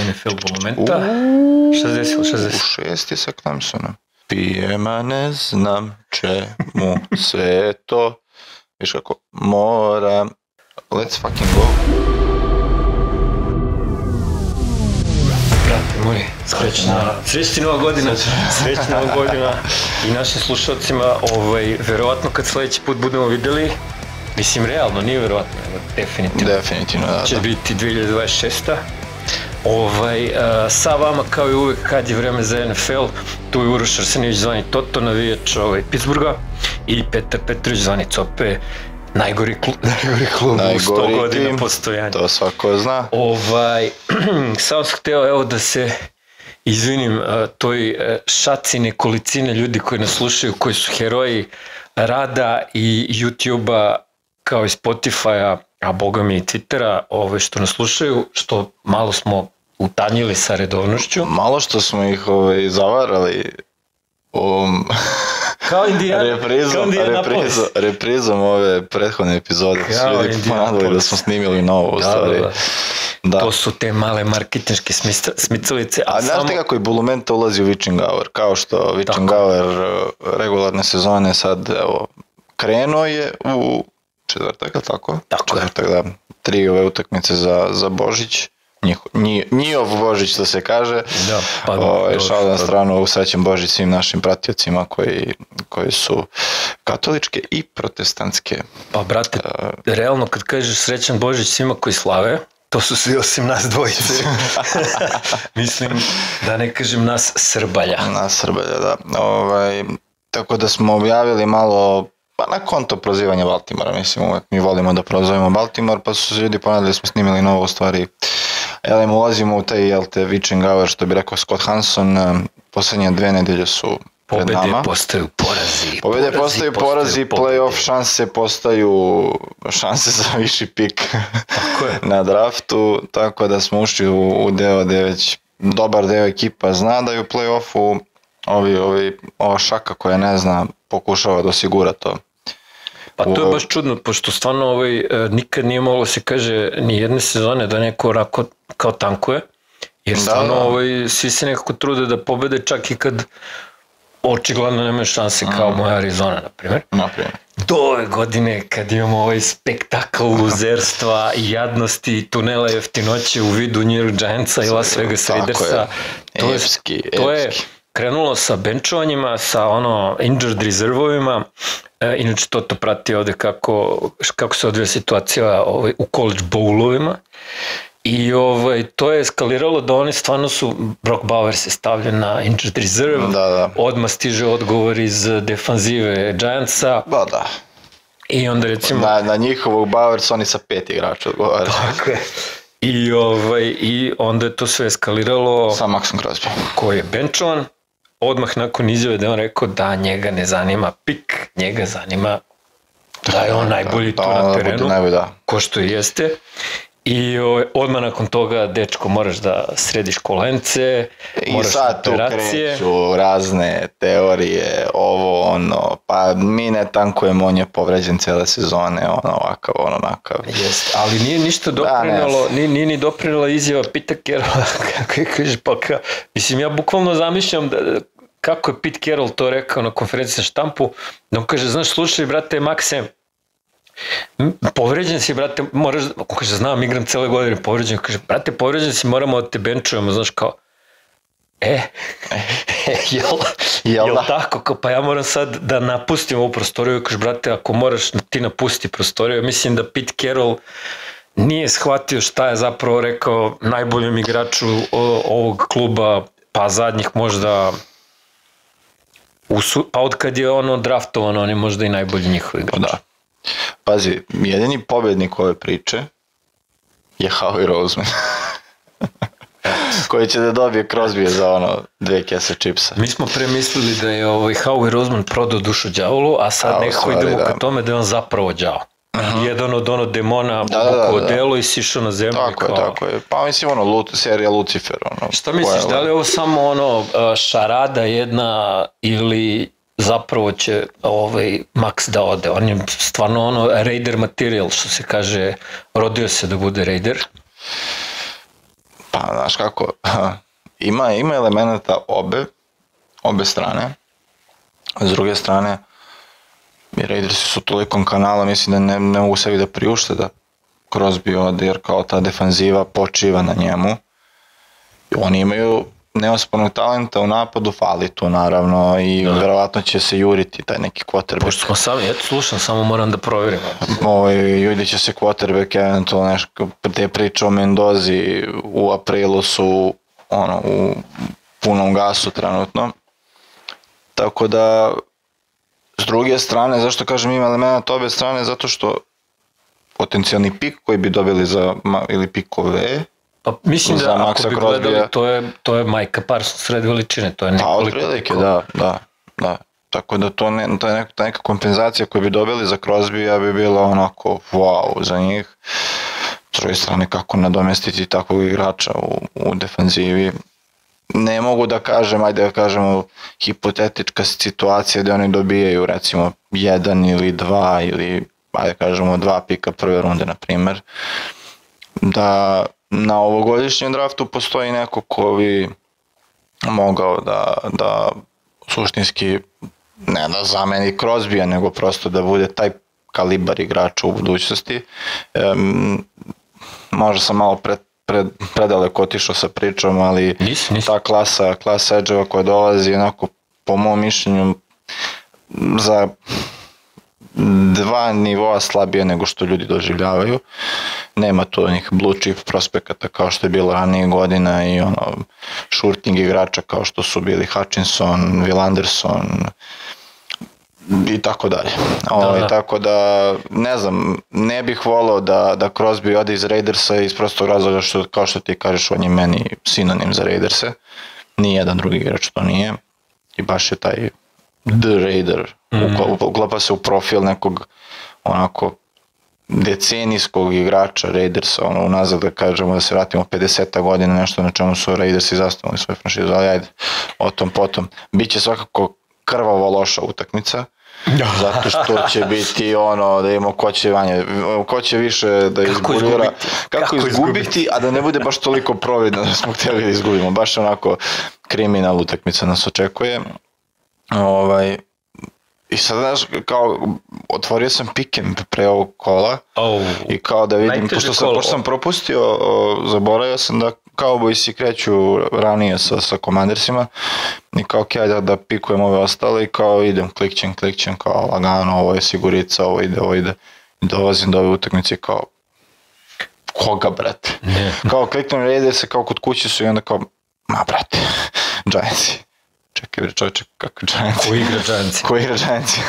NFL Bolumenta. 60. U 6. sa Clemsonom. Pijem, a ne znam čemu sve to. Viš kako, moram. Let's fucking go. Brate moji, srećna Nova godina. Srećna Nova godina i našim slušalcima. Verovatno kad sledeći put budemo videli, mislim realno, nije verovatno, definitivno. Definitivno, da. Će biti 2026. Sa vama kao i uvek kad je vreme za NFL, tu je Uroš Arsenijević zvani Toto, navijač Pittsburgha, i Petar Petrović zvani Cope, najgori klub u 100 godina postojanja. To svako zna. Samo sam hteo da se izvinim toj šaci nekolicine ljudi koji nas slušaju, koji su heroji rada i YouTube-a kao i Spotify-a, a boga mi i Twittera, što nas slušaju, što malo smo utanjili sa redovnošću. Malo što smo ih zavarali kao Indijana. Reprizom ove prethodne epizode. Su ljudi ponadali da smo snimili novo u stvari. Da. To su te male marketinške smicalice. A znaš te kako i Bolumenta ulazi u Witching Hour? Kao što Witching Hour regularne sezone sad krenuo je u četvrtak, tako? Četvrtak, da. 3 ove utakmice za Božić. Njihov Božić, što se kaže. Šal na stranu, srećan Božić svim našim pratiocima koji su katoličke i protestantske. Pa brate, realno kad kažeš srećan Božić svima koji slave, to su svi osim nas dvojice. Mislim, da ne kažem nas Srbalja. Nas Srbalja, da. Tako da smo objavili malo, pa na konto prozivanja Baltimora, mislim, uvek mi volimo da prozovemo Baltimore, pa su se ljudi ponadili da smo snimili novo, u stvari, ulazimo u taj Witching Hour, što bi rekao Scott Hanson, poslednje 2 nedelje su pred nama. Pobede postaju porazi. Pobede postaju porazi, play-off šanse postaju šanse za viši pik na draftu, tako da smo ušli u deo gde već dobar deo ekipa zna da je u play-offu, ova šaka koja ne zna pokušava da osigura to. Pa to je baš čudno, pošto stvarno nikad nije moglo se kaže ni jedne sezone da neko onako kao tankuje, jer stvarno svi se nekako trude da pobede čak i kad očigledno nemaju šanse kao moja Arizona, na primjer. Do ove godine kad imamo ovaj spektakl luzerstva i jadnosti i tunela jeftinoće u vidu New York Giantsa i Las Vegas Raidersa, to je krenulo sa benčovanjima, sa injured rezervovima. Inače to prati ovde kako se odvija situacija u college bowlovima. I to je eskaliralo da oni stvarno su, Brock Bowers je stavljen na injured reserve, odmah stiže odgovor iz defanzive Giantsa. Da. I onda recimo... Na njihovog Bowers oni sa 5 igrača odgovara. Tako je. I onda je to sve eskaliralo... Sa Maxom Crosby. Koji je benčovan. Odmah nakon izjave da on rekao da njega ne zanima pik, njega zanima da je on najbolji tu na terenu, ko što i jeste. I odmah nakon toga, dečko, moraš da središ kolence, moraš operacije. I sad tu kreću razne teorije, pa mi ne tankujemo, on je povređen cele sezone, ovakav, onakav. Jeste, ali nije ništa doprinalo, nije ni doprinala izjava Pita Carrolla, kako je kaže, pa mislim, ja bukvalno zamišljam kako je Pete Carroll to rekao na konferenciji za štampu, da on kaže, znaš, slušaj, brate, Makse, povređen si, brate, moraš, ako kaže, znam, igram cele godine povređen, kaže, brate, povređen si, moramo da te benčujemo, znaš, kao, jel tako, pa ja moram sad da napustim ovu prostoriju, kaže, brate, ako moraš ti napusti prostoriju, mislim da Pete Carroll nije shvatio šta je zapravo rekao najboljem igraču ovog kluba, pa zadnjih možda, pa od kad je draftovan, on je možda i najbolji njihov igrač. Da. Pazi, jedini pobednik ove priče je Howie Roseman. Koji će da dobije Crosby za 2 kese čipsa. Mi smo premislili da je Howie Roseman prodao dušu đavolu, a sad nekako idemo ka tome da je on zapravo đavo. Jedan od demona obukao odelo i sišao na zemlju. Tako je. Pa mislim serija Lucifer. Šta misliš, da li je ovo samo šarada jedna ili zapravo će Max da ode? On je stvarno Raider material, što se kaže, rodio se da bude Raider. Pa, znaš kako, ima elementa obe strane. S druge strane, i Raidersi su tolikom kanala, mislim da ne mogu sebi da priušte da Crosby ode, jer kao ta defanziva počiva na njemu. I oni imaju neospornog talenta u napadu, fali tu naravno i verovatno će se juriti taj neki quarterback. Pošto smo sami, eto slušam, samo moram da provjerim. Jurit će se quarterback, eventualno nešto, te priče o Mendozi u aprilu su u punom gasu trenutno. Tako da, s druge strane, zašto kažem ima elementa obe strane, zato što potencijalni pik koji bi dobili ili pikove, pa mislim da ako bi gledali, to je Micah Parsons sred veličine, to je nekoliko. Pa otprilike, da. Tako da to je neka kompenzacija koju bi dobili za Crosby, bi bila onako wow za njih. S druge strane, kako nadomestiti takvog igrača u defanzivi. Ne mogu da kažem, ajde da kažemo, hipotetička situacija gde oni dobijaju recimo 1 ili 2 ili ajde kažemo 2 pika prve runde na primer. Da na ovogodišnjem draftu postoji neko ko bi mogao da suštinski ne da zameni Crosbya, nego prosto da bude taj kalibar igrača u budućnosti. Možda sam malo predaleko otišao sa pričom, ali ta klasa edge-eva koja dolazi onako po mom mišljenju za 2 nivoa slabije nego što ljudi doživljavaju. Nema tu onih blue chip prospekata kao što je bilo ranije godina i shooting igrača kao što su bili Hutchinson, Will Anderson i tako dalje. Tako da, ne znam, ne bih volao da Crosby ode iz Raidersa iz prostog razloga što, kao što ti kažeš, on je meni sinonim za Raiderse. Nijedan drugi igrač to nije. I baš je taj The Raider. Uklapa se u profil nekog onako decenijskog igrača Raidersa, unazad da kažemo da se vratimo 50 godina, nešto na čemu su Raidersi zasnovali svoje franšizu, ali ajde, o tom potom. Biće svakako krvavo loša utakmica, zato što će biti da imamo ko će više da izgulira, kako izgubiti, a da ne bude baš toliko providno da smo htjeli da izgubimo, baš onako kriminal utakmica nas očekuje. I sad, znaš, kao, otvorio sam Pikem pre ovog kola i kao da vidim, pošto sam propustio, zaboravio sam da Cowboysi kreću ranije sa Commandersima i kao ok, da pikujem ove ostale i kao idem, klikćem, kao lagano, ovo je sigurica, ovo ide. I dolazim do ove utakmice i kao, koga, brate? Kao kliknem Raiderse, kao kod kuće su i onda kao, brate, Giantsi. Čekaj bre čovječe, kako Giantsi? Ko igra Giantsi?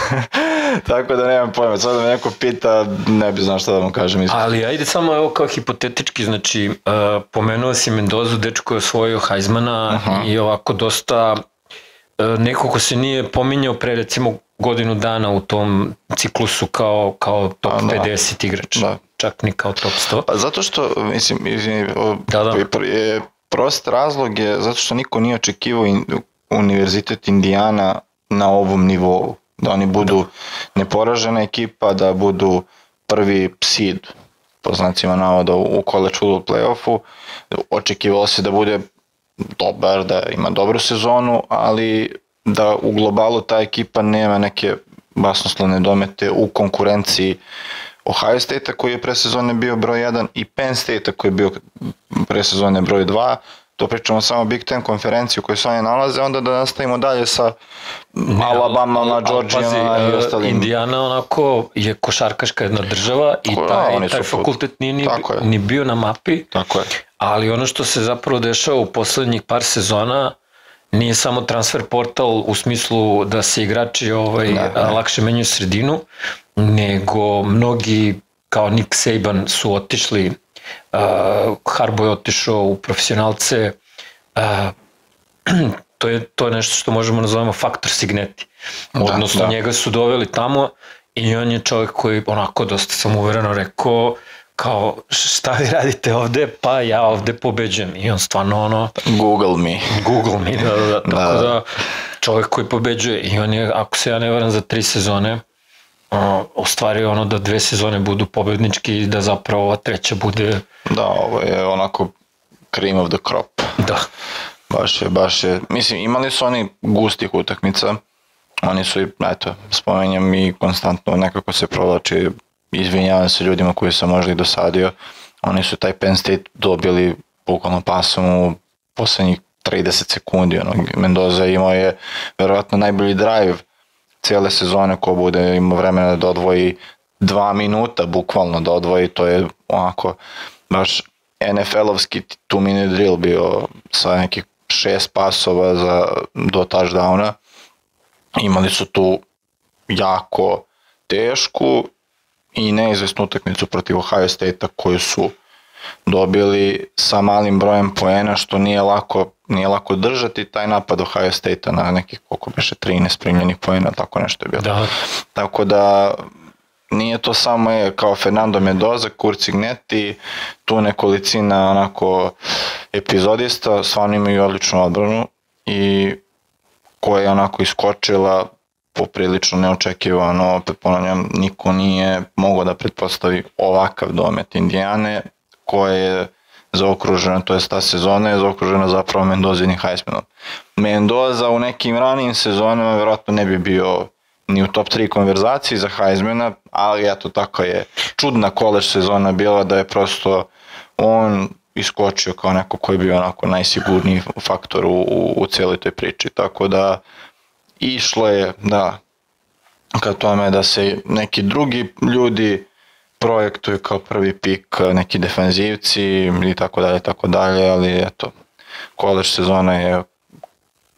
Tako da nemam pojma, sad da me neko pita, ne bi znao šta da vam kažem. Ali ajde samo evo kao hipotetički, znači pomenuo si Mendozu, dečko je osvojio Heismana i ovako dosta, neko ko se nije pominjao pre recimo godinu dana u tom ciklusu kao top 50 igrač, čak ni kao top 100. Pa zato što, mislim, prost razlog je zato što niko nije očekivao Univerzitet Indijana na ovom nivou, da oni budu neporažena ekipa, da budu prvi seed, po znacima navoda, u college football play-offu. Očekivalo se da bude dobar, da ima dobru sezonu, ali da u globalu ta ekipa nema neke basnoslovne domete u konkurenciji Ohio State-a koji je pre sezone bio broj 1 i Penn State-a koji je bio pre sezone broj 2. To pričamo samo Big Ten konferenciju u kojoj se oni nalaze, onda da nastavimo dalje sa Alabama, Georgijama i ostalim. Indiana onako je košarkaška jedna država i taj fakultet nije ni bio na mapi, ali ono što se zapravo dešava u poslednjih par sezona nije samo transfer portal u smislu da se igrači lakše menjaju sredinu, nego mnogi kao Nick Saban su otišli, Harbaugh je otišao u profesionalce, to je nešto što možemo nazovemo faktor Signeti, odnosno njega su doveli tamo i on je čovjek koji onako dosta samouvereno rekao kao šta vi radite ovde, pa ja ovde pobeđujem i on stvarno Google me, tako da čovjek koji pobeđuje i on je, ako se ja ne varam, za 3 sezone ostvario da 2 sezone budu pobednički i da zapravo ova treća bude... Da, ovo je onako cream of the crop. Da. Baš je, mislim, imali su oni gustih utakmica, oni su, eto, spomenjam i konstantno nekako se provlači, izvinjavam se ljudima koji sam možda i dosadio, oni su taj Penn State dobili bukvalno pasom u poslednjih 30 sekundi, Mendoza imao je verovatno najbolji drive cijele sezone, ko bude imao vremena da odvoji 2 minuta bukvalno da odvoji, to je onako baš NFL-ovski 2-minute drill bio sa nekih 6 pasova do touchdowna. Imali su tu jako tešku i neizvesnu utakmicu protiv Ohio State-a koju su dobili sa malim brojem poena, što nije lako držati taj napad Ohio State-a na nekih koliko beše 13 primljenih poena, tako nešto je bilo. Da. Tako da nije to samo kao Fernando Mendoza, Kurtz Igneti, tu nekolicina onako epizodista, stvarno imaju odličnu odbranu i koja je onako iskočila poprilično neočekivano, opet ponavljam, niko nije mogao da pretpostavi ovakav domet Indijane, koja je zaokružena, to je ta sezona je zaokružena zapravo Mendozinim Heismanom. Mendoza u nekim ranijim sezonama vjerojatno ne bi bio ni u top 3 konverzaciji za Heismana, ali eto tako je čudna college sezona bila da je prosto on iskočio kao neko koji je bio onako najsigurniji faktor u cijeloj toj priči, tako da išlo je ka tome da se neki drugi ljudi projektuju kao prvi pik, neki defanzivci i tako dalje, ali eto, college sezona je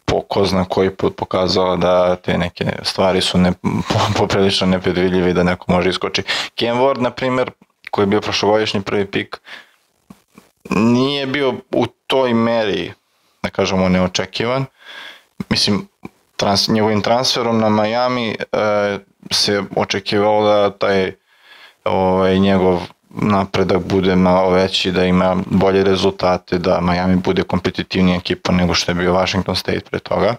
po ko zna koji put pokazala da te neke stvari su poprilično nepredvidljive i da neko može iskoči. Cam Ward, na primjer, koji je bio prošlogodišnji prvi pik, nije bio u toj meri, da kažemo, neočekivan. Mislim, njegovim transferom na Miami se očekivalo da taj njegov napredak bude malo veći, da ima bolje rezultate, da Miami bude kompetitivnija ekipa nego što je bio Washington State pre toga.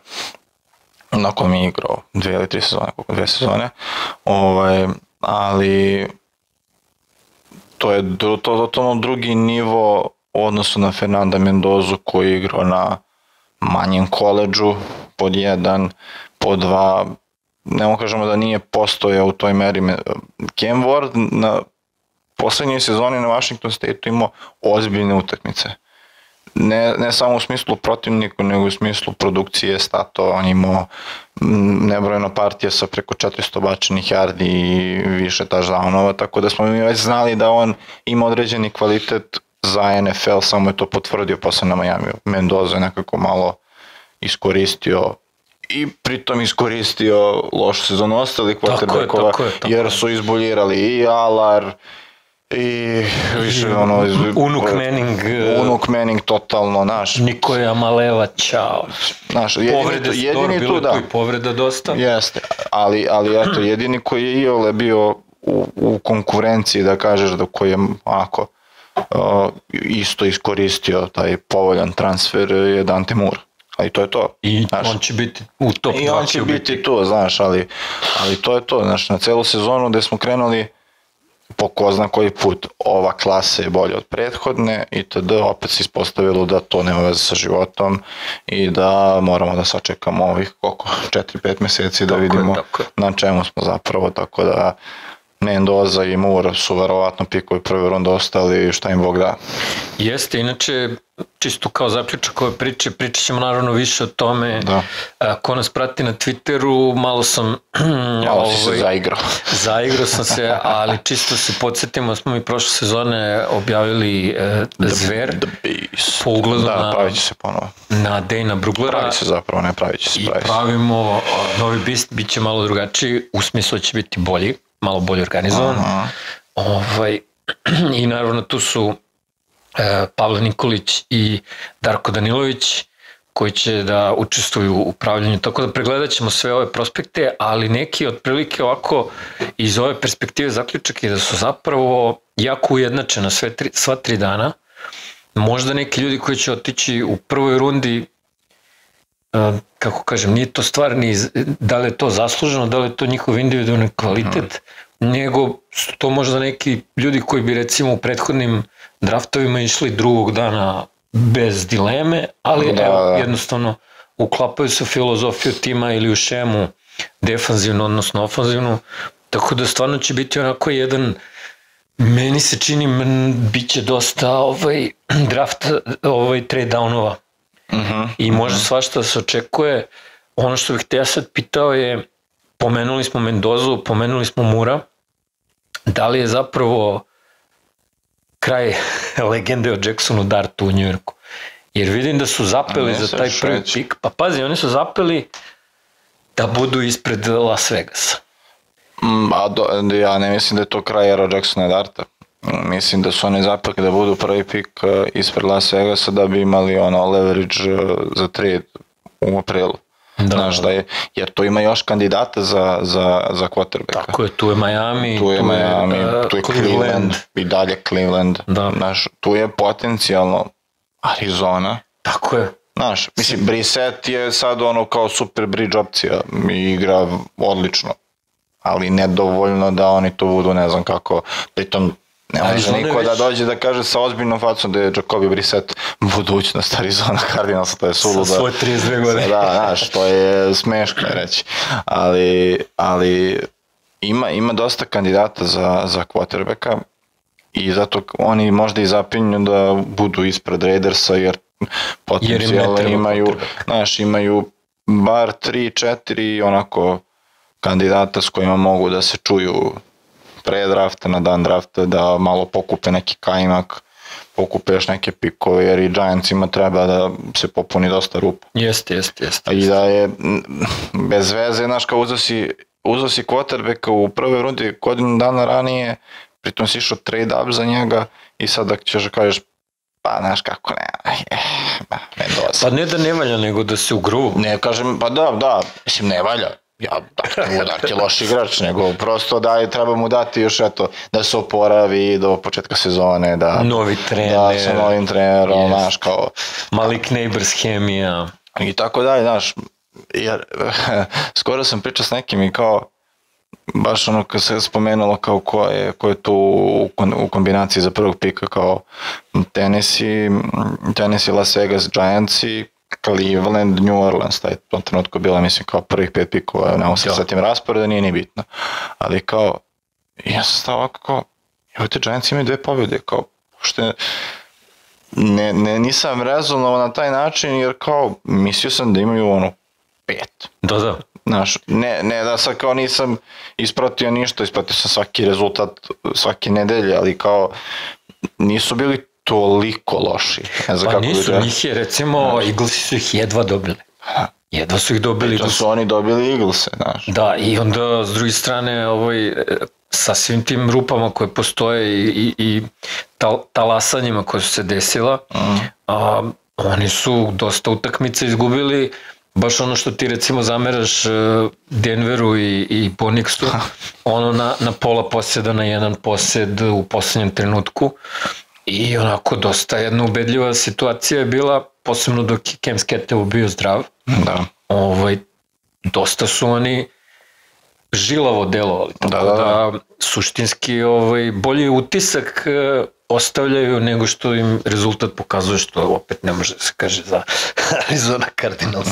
Nakon mi je igrao 2 ili 3 sezone, koliko 2 sezone. Ali to je totalno drugi nivo u odnosu na Fernanda Mendozu koji je igrao na manjem koledžu, pod 1, pod 2, nemo kažemo da nije postojao u toj meri. Cam Ward na poslednjoj sezoni na Washington State-u imao ozbiljne utakmice. Ne samo u smislu protivnika, nego u smislu produkcije, statova, on imao nebrojeno partija sa preko 400 bačenih yardi i više touchdownova, tako da smo mi već znali da on ima određeni kvalitet za NFL, samo je to potvrdio posle na Miami. Mendoza je nekako malo iskoristio i pritom iskoristio lošu sezonu ostalih quarterbackova, jer su izboljirali i Alar i više Unuk Manning totalno naš. Nikoja Maleva, čao. Jedini tu da. Povreda dosta. Jeste, ali eto, jedini koji je iole bio u konkurenciji, da kažeš, da koji je onako isto iskoristio taj povoljan transfer je Dante Moore. Ali to je to. I on će biti u top 2. I on će biti tu, znaš, ali to je to. Znaš, na celu sezonu gde smo krenuli po ko zna koji put, ova klasa je bolja od prethodne itd. Opet se ispostavilo da to nema veze sa životom i da moramo da sačekamo ovih 4-5 meseci da vidimo na čemu smo zapravo, tako da Mendoza i Moore su verovatno pikovi prve runde ostali, šta im Bog da. Jeste, inače, čisto kao zaključak ove priče, pričat ćemo naravno više o tome. Ko nas prati na Twitteru, malo sam... Malo si se zaigrao. Zaigrao sam se, ali čisto se podsjetimo, smo mi prošle sezone objavili Zver. Po ugledu na Dana Bruglera. Pravi se zapravo, ne pravi će se. I pravimo novi Beast, bit će malo drugačiji, u smislu će biti bolji, malo bolje organizovan. I naravno tu su Pavle Nikolić i Darko Danilović koji će da učestvuju u upravljanju, tako da pregledat ćemo sve ove prospekte, ali neki otprilike ovako iz ove perspektive zaključak je da su zapravo jako ujednačena sva 3 dana. Možda neki ljudi koji će otići u prvoj rundi, kako kažem, nije to stvar ni da li je to zasluženo, da li je to njihov individualni kvalitet, nego su to možda neki ljudi koji bi recimo u prethodnim draftovima išli drugog dana bez dileme, ali jednostavno uklapaju se u filozofiju tima ili u šemu defanzivnu, odnosno ofanzivnu, tako da stvarno će biti onako jedan, meni se čini, bit će dosta draft, trade downova i može svašta da se očekuje. Ono što bih te ja sad pitao je, pomenuli smo Mendozu, pomenuli smo Mura, da li je zapravo kraj legende o Jacksonu Dartu u Njujorku? Jer vidim da su zapeli za taj prvi pik, pa pazi, oni su zapeli da budu ispred Las Vegasa. Ja ne mislim da je to kraj era Jacksona Darta. Mislim da su oni zapeli da budu prvi pik ispred Las Vegasa da bi imali leverage za trade u aprilu. Znaš da je, jer tu ima još kandidata za quarterbacka. Tako je, tu je Miami, tu je Cleveland i dalje Cleveland. Znaš, tu je potencijalno Arizona. Tako je. Znaš, mislim, Brissett je sad kao super bridge opcija i igra odlično, ali nedovoljno da oni to budu, ne znam kako, pritom ne može niko da dođe da kaže sa ozbiljnom facom da je Jacoby Brissett budućnost Arizona Cardinalsa, to je suludo. Sa svoje 32 godine. Da, znaš, to je smeška reći, ali ima dosta kandidata za quarterbacka i zato oni možda i zapinju da budu ispred Raidersa jer potencijalno imaju bar 3-4 onako kandidata s kojima mogu da se čuju pre drafta, na dan drafta, da malo pokupe neki kajmak, pokupe još neke pikove, jer i Giantsima treba da se popuni dosta rupa. Jeste. I da je bez veze, znaš, kao uzeo si quarterbacka u prvoj rundi godinu dana ranije, pritom si išao trade up za njega i sad da ćeš kažeš pa znaš kako Mendoza. Pa ne da ne valja, nego da se ugruvu. Ne kažem, pa da, mislim ne valja. Dart je loš igrač, nego prosto da treba mu dati još da se oporavi do početka sezone, novi trener, da sa novim trenerom, znaš, kao Malik Neighbors hemija i tako dalje, znaš, jer skoro sam pričao s nekim i kao baš kad se spomenulo kao ko je tu u kombinaciji za prvog pika, kao Tennessee, Las Vegas, Giants i Cleveland, New Orleans, taj tom trenutku bila mislim kao prvih 5 pikova, nemo se sa tim rasporeda, nije ni bitno. Ali kao, ja sam stao ovako kao, evo te Giants imaju 2 pobjede, kao, pošto nisam rezonovao na taj način, jer kao, mislio sam da imaju 5. Da. Znaš, ne da sad kao nisam ispratio ništa, ispratio sam svaki rezultat svake nedelje, ali kao, nisu bili toliko loši. Pa nisu, njih je recimo, Eaglesi su ih jedva dobili. Jedva su ih dobili. To su oni dobili Eaglese, znaš. Da, i onda s druge strane, sa svim tim rupama koje postoje i talasanjima koje su se desila, oni su dosta utakmica izgubili, baš ono što ti recimo zameraš Denveru i Phoenixu, na pola posjeda, na jedan posjed u poslednjem trenutku. I onako dosta jedna ubedljiva situacija je bila, posebno dok je Cam Skatevo bio zdrav. Da. Dosta su oni žilavo delovali, tako da suštinski bolji utisak ostavljaju nego što im rezultat pokazuje, što opet ne može da se kaže za Arizona Cardinals.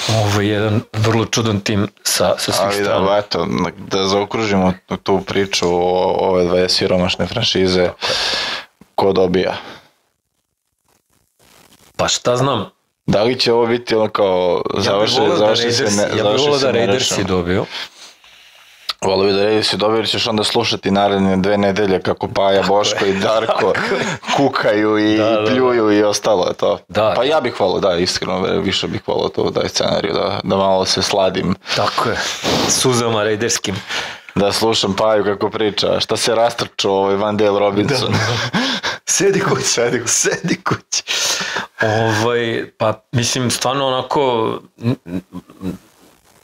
Ovo je jedan vrlo čudan tim sa svih strana. Ali eto, da zaokružimo tu priču o ove 2 siromašne franšize, ko dobija? Pa šta znam? Da li će ovo biti ono kao završi se ne... Ja bih volio da Raidersi dobiju. Volio bi da Raidersi dobiju, jer ćeš onda slušati naredne 2 nedelje kako Paja, Boško i Darko kukaju i pljuju i ostalo to. Pa ja bih volio, iskreno, više bih volio to da je scenariju, da malo se sladim. Tako je, suzama Raiderskim. Da slušam Paju kako priča, šta se rastrčao Vandale Robinson. Sedi kući. Pa mislim, stvarno onako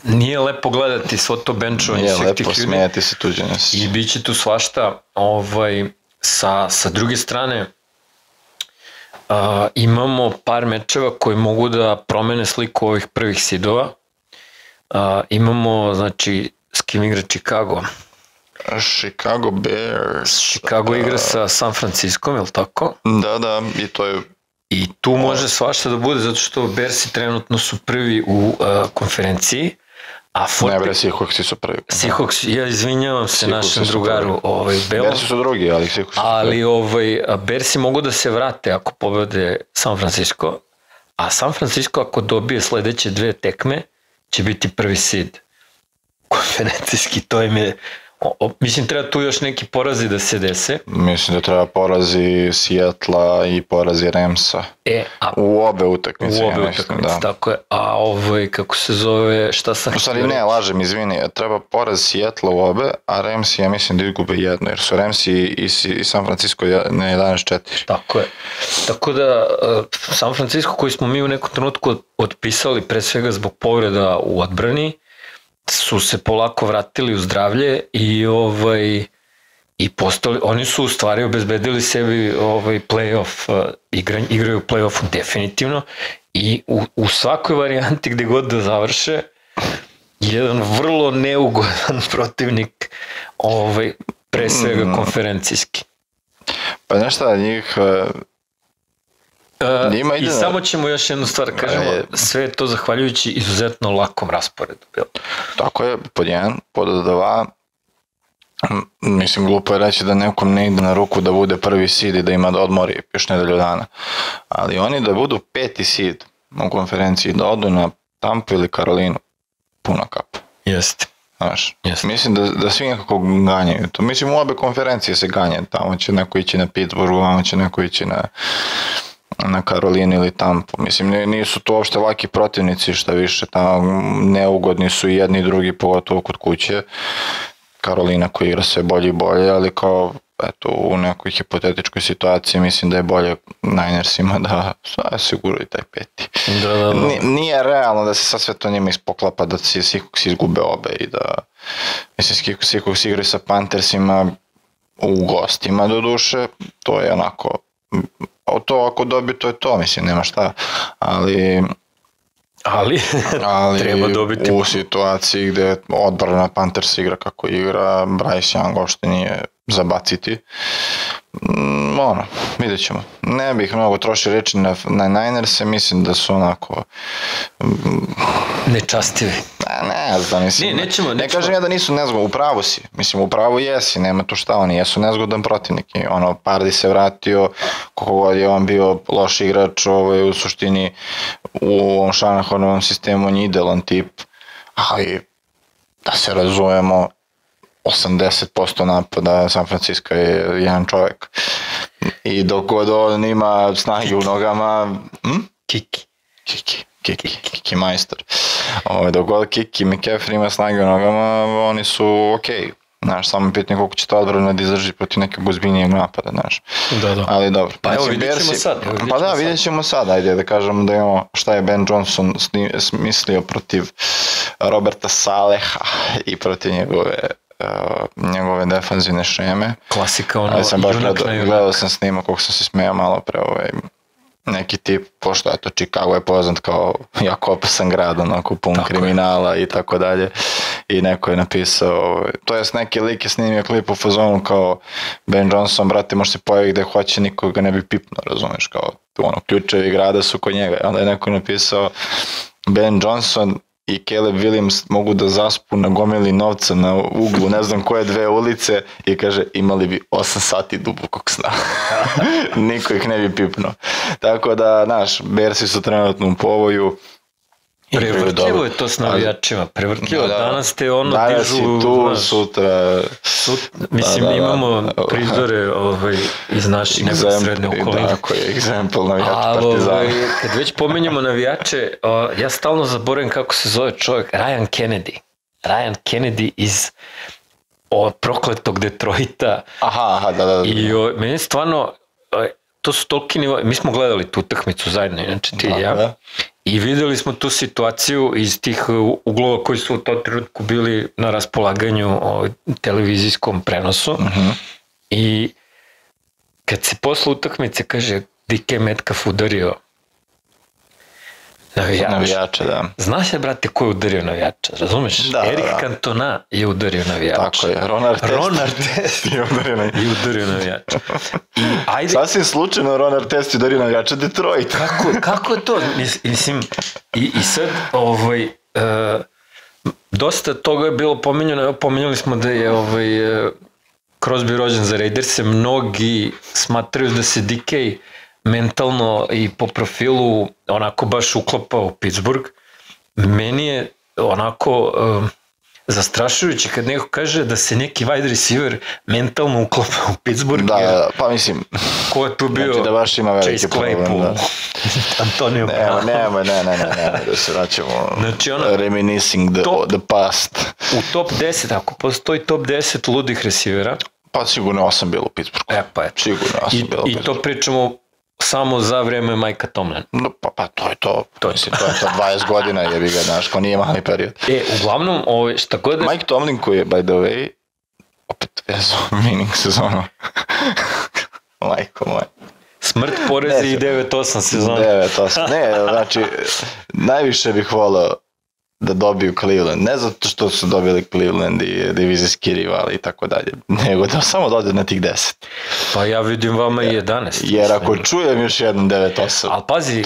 nije lepo gledati svo to benčovanje svih tih ljudi. Nije lepo, smijeti se tuđenja se. I bit će tu svašta. Sa druge strane, imamo par mečeva koji mogu da promene sliku ovih prvih sidova. Imamo, znači, s kim igra Chicago? Chicago Bears. Chicago igra sa San Franciskom, je li tako? Da, i to je I tu može svašta da bude, zato što Bearsi trenutno su prvi u konferenciji, a Ne bre, Seahawksi su prvi. Seahawks, ja izvinjavam se našem drugaru Belom. Bearsi su drugi, ali Seahawksi su prvi. Ali Bearsi mogu da se vrate ako pobede San Francisco, a San Francisco ako dobije sledeće 2 tekme, će biti prvi seed konferencijski, to im je... Mislim, treba tu još neki porazi da se dese. Mislim da treba porazi Seattle-a i porazi Ramsa. U obe utakmice. Da. Tako je. A kako se zove, šta sam... U stvari ne, lažem, izvini. Treba poraz Seattle u obe, a Ramsi, ja mislim da izgube jedno, jer su Ramsi i San Francisco na 11-4. Tako je. Tako da, San Francisco koji smo mi u nekom trenutku otpisali, pre svega zbog povreda u odbrani, su se polako vratili u zdravlje i postali, oni su u stvari obezbedili sebi play-off, igraju u play-offu definitivno i u svakoj varijanti gde god da završe, jedan vrlo neugodan protivnik, pre svega konferencijski. Pa nešto njih... I samo ćemo još jednu stvar kažemo, sve je to zahvaljujući izuzetno lakom rasporedu. Tako je, pod 1, pod 2, mislim glupo je reći da nekom ne ide na ruku da bude prvi seed i da ima da odmori još nedelju dana, ali oni da budu 5. seed u konferenciji, da odu na Tampu ili Karolinu, puna kapa. Jeste. Znaš, mislim da svi nekako ganjaju to. Mislim u obe konferencije se ganjaju, tamo će neko ići na Pittsburgh, tamo će neko ići na Karolini ili Tampu. Mislim, nisu to uopšte laki protivnici, šta više, tamo neugodni su i jedni i drugi, pogotovo kod kuće. Karolina koja igra sve bolje i bolje, ali kao, eto, u nekoj hipotetičkoj situaciji mislim da je bolje Ninersima da siguraju taj 5. Da. Nije realno da se sad sve to njima ispoklapa, da se Seahawks izgube obe i da, mislim, Seahawks igraju sa Panthersima u gostima do duše, to je onako... To ako dobi, to je to, mislim, nema šta, ali treba dobiti. U situaciji gde odbrana Panthers igra kako igra, Bryce Young uopšte nije zabaciti. Vidjet ćemo. Ne bih mnogo trošio reći na Niners-e, mislim da su onako... Nečastivi. Ne znam, mislim. Nećemo. Ne kažem ja da nisu nezgodni, upravo si. Mislim, upravo jesi, nema tu šta, oni jesu nezgodan protivnik. Pardi se vratio, koliko god je on bio loš igrač, u suštini u ovom Shanahanovom sistemu on je idealan tip, ali da se razumemo, 80% napada San Francisco je jedan čovjek. I dok god on ima snage u nogama... Kiki majstor. Dok god Kiki McCaffrey ima snage u nogama, oni su okej. Znaš, samo pitanje koliko će to odbrana da izdrži protiv nekog ozbiljnijeg napada, znaš. Da. Ali dobro. Pa evo, vidjet ćemo sad. Pa da, vidjet ćemo sad. Ajde da kažemo da imamo šta je Ben Johnson smislio protiv Roberta Saleha i protiv njegove defanzivne šeme. Klasika, gledao sam snima koliko sam se smijao malo pre neki tip, pošto eto Chicago je poznat kao jako opasan grad, onako pun kriminala i tako dalje, i neko je napisao, to jest neki lik je snimio klip u fazonu kao Ben Johnson, brate, može se pojavi gde hoće, niko ga ne bi pipno, razumeš, kao ključevi grada su kod njega, onda je neko napisao Ben Johnson i Caleb Williams mogu da zaspu na gomili novca na uglu, ne znam koje 2 ulice, i kaže imali bi 8 sati dubokog sna. Niko ih ne bi pipnuo. Tako da, znaš, Bearsi su trenutno u povoju. Prevrtljivo je to s navijačima, prevrtljivo. Danas te dižu... Danas si tu, sutra... Mislim, imamo prizore iz naših neposredne okoline. Tako je, egzempel navijača Partizana. Ali, kad već pomenjamo navijače, ja stalno zaboravim kako se zove čovjek, Ryan Kennedy. Ryan Kennedy iz prokletog Detroita. Aha, da. I meni je stvarno... To su toliki nivo... Mi smo gledali tu utakmicu zajedno, inače ti i ja. I videli smo tu situaciju iz tih uglova koji su u tom trenutku bili na raspolaganju televizijskom prenosu. I kad se posle utakmice kaže DK Metcalf udario navijače, da. Znaš je, brate, ko je udario navijača, razumeš? Da, Eric da. Cantona je udario navijača. Tako je, Ron Artest je udario navijača. I ajde... Sasvim slučajno Ron Artest je udario navijača Detroit. Kako je to? Mislim, i sad, dosta toga je bilo pominjano, pominjali smo da je Crosby rođen za Raiderse, mnogi smatraju da se DK mentalno i po profilu onako baš uklapa u Pittsburgh. Meni je onako zastrašujuće kad neko kaže da se neki wide receiver mentalno uklapa u Pittsburgh. Da, pa mislim, ko je tu bio? Znači da baš ima veliki problem. Da. Antonio Brown. Ne, da se vraćamo, znači, reminiscing the past. U top 10, ako postoji top 10 ludih receivera, pa sigurno 8 bilo u Pittsburghu. Pa eto. Sigurno 8 bilo u Pittsburghu. I to pričamo samo za vreme Mike'a Tomlina. No, pa to je to. Mislim, to je to 20 godina jebi ga, znaš, ko nije mali period. Uglavnom, šta god... Mike Tomlin koji je, by the way, opet vezo winning sezonu. Majko moj. Smrt, porezi i 9-8 sezona. 9-8. Ne, znači, najviše bih volao da dobiju Cleveland. Ne zato što su dobili Cleveland i divizijski rivali i tako dalje, nego da samo dode na tih 10. Pa ja vidim vama i 11. Jer ako čujem još jednom 9-8. Ali pazi,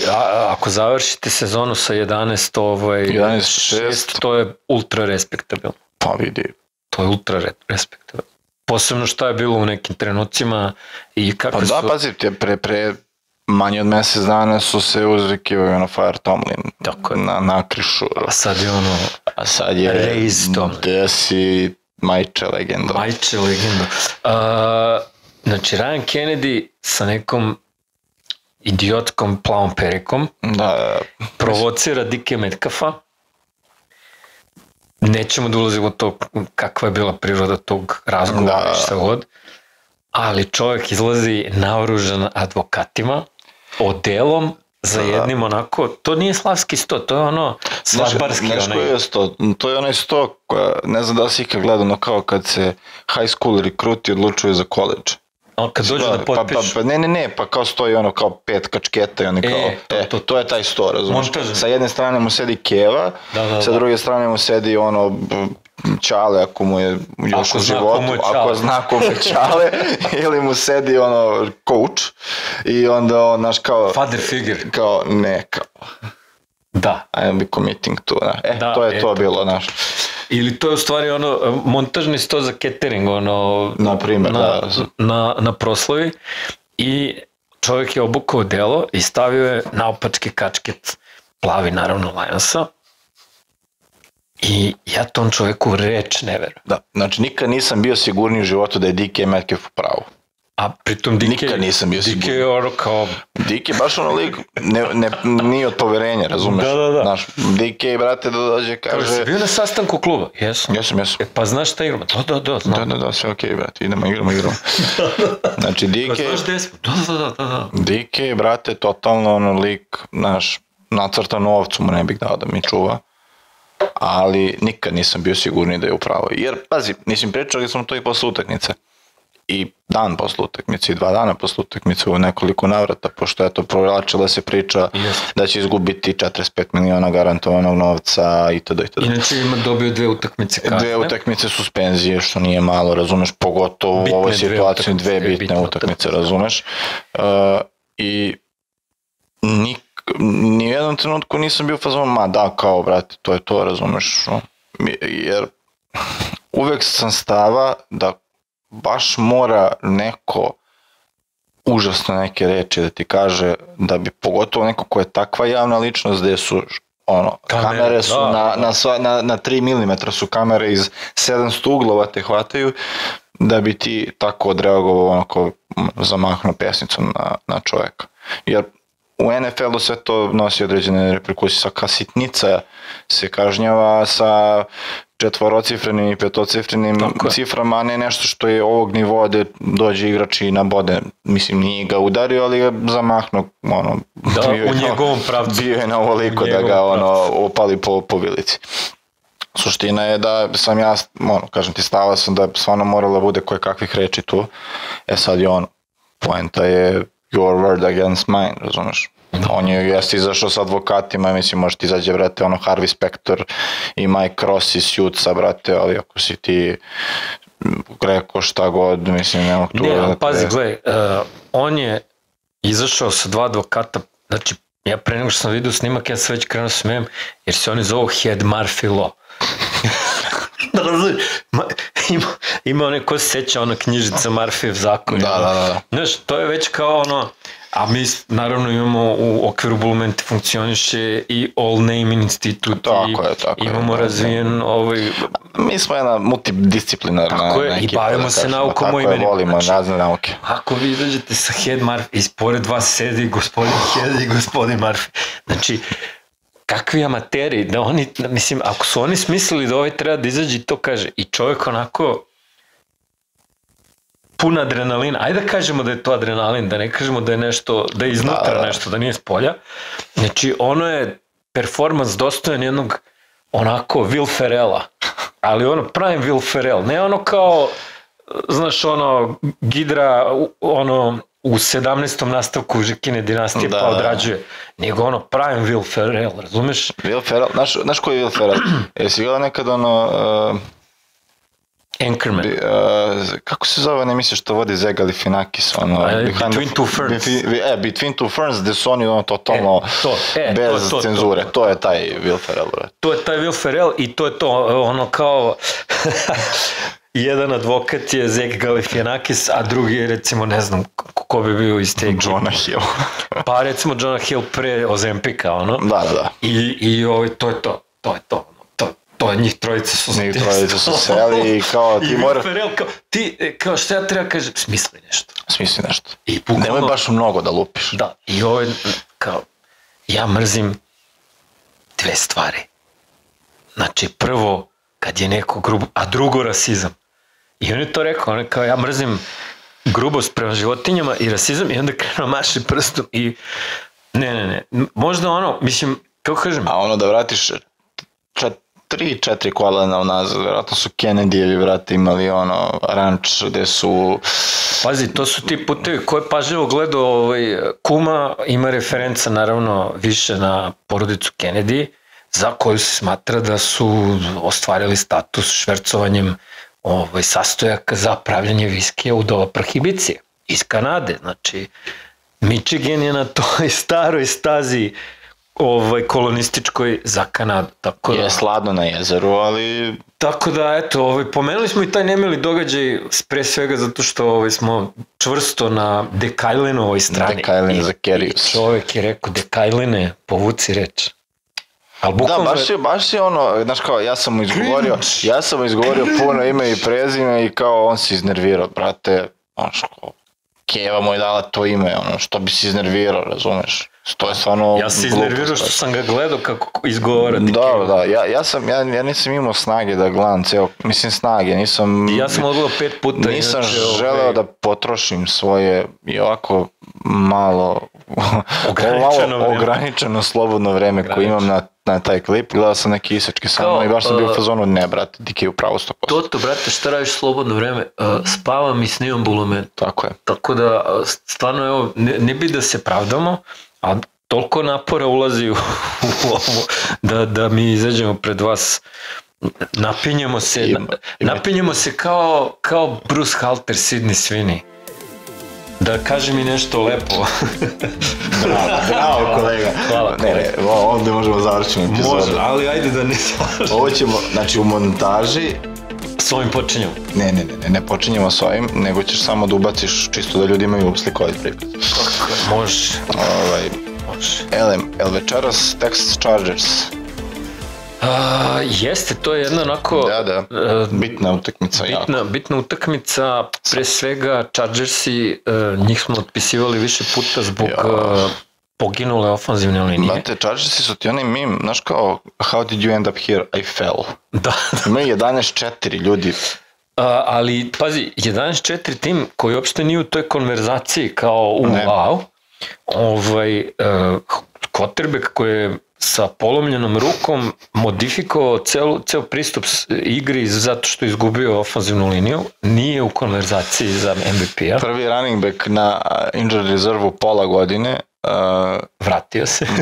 ako završite sezonu sa 11-6, to je ultra respektabilno. Pa vidi. To je ultra respektabilno. Posebno šta je bilo u nekim trenucima i kako pa su... Pa da, pazi, pre manje od mesec dana su se uzvikivali Fire Tomlin na krišu. A sad je Raise Tomlin. Da si Majče legenda. Majče legenda. Znači, Ryan Kennedy sa nekom idiotkom plavom perikom provocira DK Metcalfa. Nećemo da ulazimo u to kakva je bila priroda tog razgovora i šta god, ali čovjek izlazi naoružan advokatima, odelom, za jednim onako, to nije slavski sto, to je ono svadbarski. Znaš koji je sto? To je onaj sto koja, ne znam da si ikad gledao, no kao kad se high school rekruti odlučuju za college. Kad dođu da potpišu. Pa kao stoji ono kao 5 kačketa i oni kao, to je taj sto, razumiješ? Sa jedne strane mu sedi Keva, sa druge strane mu sedi ono Čale ako mu je još u životu, ako zna ko je Čale, ili mu sedi ono coach i onda on, znaš kao... Father figure. Kao, ne, kao... Da. I be committing to, to je to bilo, znaš. Ili to je u stvari ono montažni sto za catering, ono... Naprimjer, na proslavi i čovjek je obukao delo i stavio je naopački kačket, plavi naravno Lionsa. I ja tom čovjeku reč ne verujem. Da, znači nikad nisam bio sigurniji u životu da je DK Metcalf u pravu. A pritom DK... Nikad nisam bio sigurniji. DK je ono kao... DK je baš ono lik, nije od poverenja, razumeš? Da. Znaš, DK, brate, da dođe, kaže... Kao si bio na sastanku kluba? Jesam. Pa znaš šta igramo? Da, znam. Da, sve okej, brate, idemo, igramo. Znači, DK... Znaš gde smo? Da. DK, brate, totalno ono lik, znaš, nacrtan ovcu mu ne bih dao da mi čuva. Ali nikad nisam bio sigurniji da je upravo. Jer, pazi, pričali smo to i posle utakmice. I dan posle utakmice, i 2 dana posle utakmice u nekoliko navrata, pošto je to provlačila se priča da će izgubiti 45 miliona garantovanog novca itd. Inače ima dobio 2 utakmice kasne. 2 utakmice suspenzije, što nije malo, razumeš, pogotovo u ovoj situaciji 2 bitne utakmice, razumeš. I ni u jednom trenutku nisam bio fazon, kao, brate, to je to, razumeš, jer uvek sam stava da baš mora neko užasno neke reči da ti kaže, da bi pogotovo neko ko je takva javna ličnost, gde su kamere su na 3 mm su kamere iz 700 uglova te hvataju, da bi ti tako odreagovao onako zamahnuo pesnicom na čoveka. Jer u NFL-u sve to nosi određene reperkusije, svaka sitnica se kažnjava sa 4-cifrenim i 5-cifrenim ciframa, a ne nešto što je ovog nivoa gde dođe igrač i nabode, mislim nije ga udario, ali ga zamahnuo, u njegovom pravcu. Bio je na ovoliko da ga opali po vilici. Suština je da sam ja, kažem ti, stava sam da stvarno morala bude koje kakvih reči tu, sad je poenta je your word against mine, razumeš? On je jeste izašao sa advokatima, mislim, može ti izađe, brate, ono, Harvey Specter i Mike Ross iz Suitsa, brate, ali ako si ti rekao šta god, mislim, nema tu... Ne, pazi, gledaj, on je izašao sa 2 advokata, znači, ja pre nego što sam vidio snimak, ja se već krenuo smijem, jer se oni zovu Head Murphy Law. Da razumiješ, ima one ko se seća ona knjižica Murphyjev zakon. Da. Znaš, to je već kao ono, a mi naravno imamo u okviru Bulumenti funkcioniše i All Naming Institute i imamo razvijen ovaj... Mi smo jedna multidisciplinarna ekipa. I bavimo se naukom o imenima. Volimo razne nauke. Ako vi izađete sa Head Murphy, ispored vas sedi gospodin Head i gospodin Murphy. Znači, kakvi amateri, da oni, mislim, ako su oni smislili da ovaj treba da izađe i to kaže, i čovjek onako pun adrenalina, ajde da kažemo da je to adrenalin, da ne kažemo da je nešto, da je iznutra nešto, da nije s polja, znači ono je performans dostojan jednog onako Will Ferrella, ali ono prime Will Ferrell, ne ono kao, znaš ono, Gidra, ono, u 17. nastavku Žikine dinastije pa odrađuje, nego ono prime Will Ferrell, razumeš? Will Ferrell, znaš koji je Will Ferrell? Jesi gledao nekad ono... Anchorman. Kako se zove, ne misliš što vodi Zega Galifianakis? Between Two Ferns. Between Two Ferns, gde su oni ono totalno bez cenzure. To je taj Will Ferrell. To je taj Will Ferrell i to je to ono kao... Jedan advokat je Zek Galifianakis, a drugi je recimo, ne znam, ko bi bio iz te ekipe. Jonah Hill. Pa recimo Jonah Hill pre Ozempika, ono. Da. I to je to. To je njih trojica su se... Njih trojica su seli i kao ti moraš... Kao šta ja treba kažem, smisli nešto. Nemoj baš mnogo da lupiš. Da, i ovo je kao, ja mrzim 2 stvari. Znači, prvo, kad je neko grubo, a drugo rasizam. I on je to rekao, on je kao, ja mrzim grubost prema životinjama i rasizam i onda krenuo maši prstom i ne, možda ono, mislim, kako kažem... A ono da vratiš 3-4 kolena unazad, vjerojatno su Kennedyjevi, vrati, imali ono ranč gde su... Pazi, to su ti putevi koje pažljivo gledao Kuma, ima referenca naravno više na porodicu Kennedy, za koju se smatra da su ostvarili status švercovanjem sastojaka za pravljanje viskija u doba prohibicije iz Kanade. Znači, Michigan je na toj staroj stazi kolonističkoj za Kanadu. Je sladno na jezeru, ali... Tako da, eto, pomenuli smo i taj nemili događaj, pre svega zato što smo čvrsto na Dekajlinovoj strani. Dekajlin za Kerius. I čovek je rekao, Dekajline, povuci reč. Da, baš je ono, znaš kao, ja sam mu izgovorio puno ime i prezime i kao on se iznervirao, brate, znaš kao, Keva mu je dala to ime, ono, što bi se iznervirao, razumeš? To je stvarno... Ja se iznervirao što sam ga gledao kako izgovara ti Keva. Da, ja nisam imao snage da gledam ceo, mislim snage, nisam... Ja sam odgledao 5 puta. Nisam želeo da potrošim svoje i ovako malo ograničeno slobodno vreme koje imam na taj klip, gledao sam neke isečke samo i baš sam bio u fazonu, ne brate, Diki je u pravu 100%. Toto brate, šta radiš slobodno vreme? Spavam i snimam Bulument. Tako je. Tako da, stvarno, evo, ne bi da se pravdamo, a toliko napora ulazi u ovo da mi izađemo pred vas. Napinjemo se kao Bruce Halter, Sidney Sweeney. Da kaže mi nešto lepo. Bravo kolega. Hvala. Ne, ovdje možemo završiti epizodu. Može, ali ajde da ne završimo. Ovo ćemo, znači u montaži... S ovim počinjemo. Ne počinjemo s ovim, nego ćeš samo da ubaciš čisto da ljudi imaju slikovit prikaz. Može. El večeras Texas Chargers. Jeste, to je jedna onako... Da, bitna utakmica. Bitna utakmica, pre svega Chargersi, njih smo otpisivali više puta zbog poginule ofanzivne linije. Znate, Chargersi su ti onaj meme, znaš kao, how did you end up here, I fell. Da. Imaju 11-4 ljudi. Ali, pazi, 11-4 tim koji uopšte nije u toj konverzaciji kao wow, quarterback koji je sa polomljenom rukom modifikovao ceo pristup igri zato što je izgubio ofanzivnu liniju, nije u konverzaciji za MVP-a. Prvi running back na injured reservu pola godine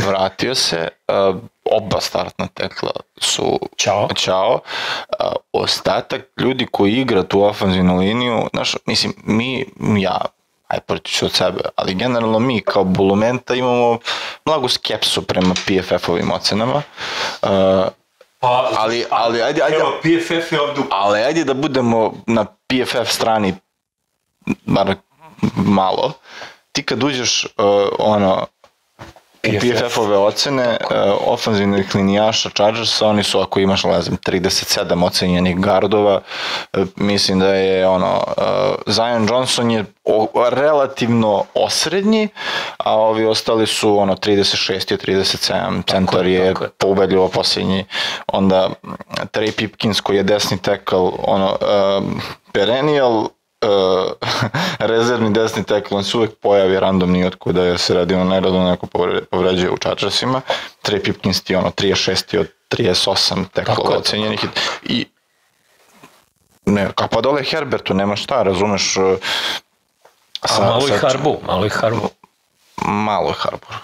Vratio se, oba startna tekla su Ćao. Ostatak ljudi koji igra tu ofanzivnu liniju, znaš, mislim, aj protiv ću od sebe, ali generalno mi kao Bulumenta imamo mnogo skepsu prema PFF-ovim ocenama. Ali ajde, evo, PFF je ovdje. Ali ajde da budemo na PFF strani bar malo. Ti kad uđeš PFF-ove ocene ofanzivnih linijaša Chargersa, oni su, ako imaš 37 ocenjenih gardova, mislim da je Zion Johnson je relativno osrednji, a ovi ostali su 36 i 37, centar je poubedljivo posljednji, onda Trey Pipkins koji je desni tackle, perennial rezervni desni tackle, on se uvek pojavi random nijotkuda jer se radi najradno neko povređuje u Chargersima. Trey Pipkins ti 36 od 38 tackle ocenjenih i pa dole Herbertu nema šta, razumeš. Malo i Harbu. Malo je Harbour.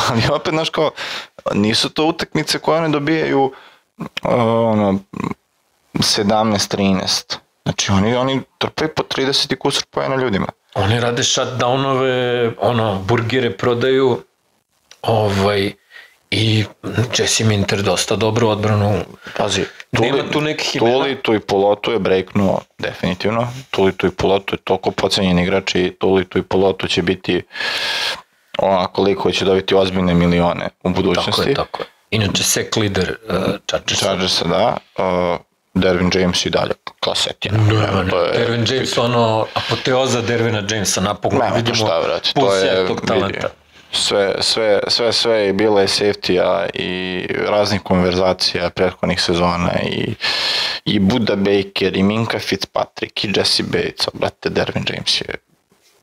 Ali opet, znaš kao, nisu to utakmice koje oni dobijaju 17-13. Znači oni trpaju po 30 i kusur pojena ljudima. Oni rade shutdownove, burgere prodaju, i Jesse Minter dosta dobro odbranu. Pazi, nema tu nekih imena. Tulitu i Polotu je breaknuo definitivno. Tulitu i Polotu je toliko pocenjeni igrači i Tulitu i Polotu će biti koliko će dobiti ozbiljne milione u budućnosti. Tako je. Inače, sek lider Chargersa, da. Dervin James i dalje klasetina. Dervin James, apoteoza Dervina Jamesa, napokon vidimo pusija tog talenta. Sve je bilo safety-a i raznih konverzacija prethodnih sezona i Buda Baker i Minka Fitzpatrick i Jesse Bates, brate, Dervin James je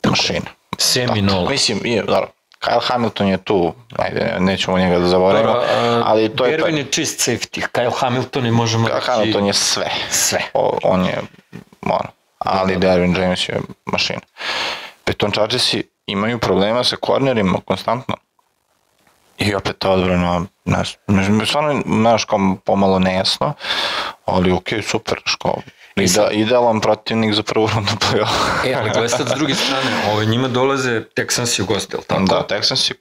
mašina. Seminola. Mislim, naravno, Kyle Hamilton je tu, ajde, nećemo njega da zaboravimo, ali to je... Dervin je čist safety, Kyle Hamilton je možemo reći... Kyle Hamilton je sve. On je, ali Dervin James je mašina. Pritom Chargersi imaju problema sa kornerima konstantno. I opet ta odbrana, stvarno, znaš, kao pomalo nejasno, ali okej, super, kao... Idealan protivnik za prvu rundu play-off. Ali gledaj sad s druge strane, njima dolaze Texansi u goste, ili tako? Da, Texansi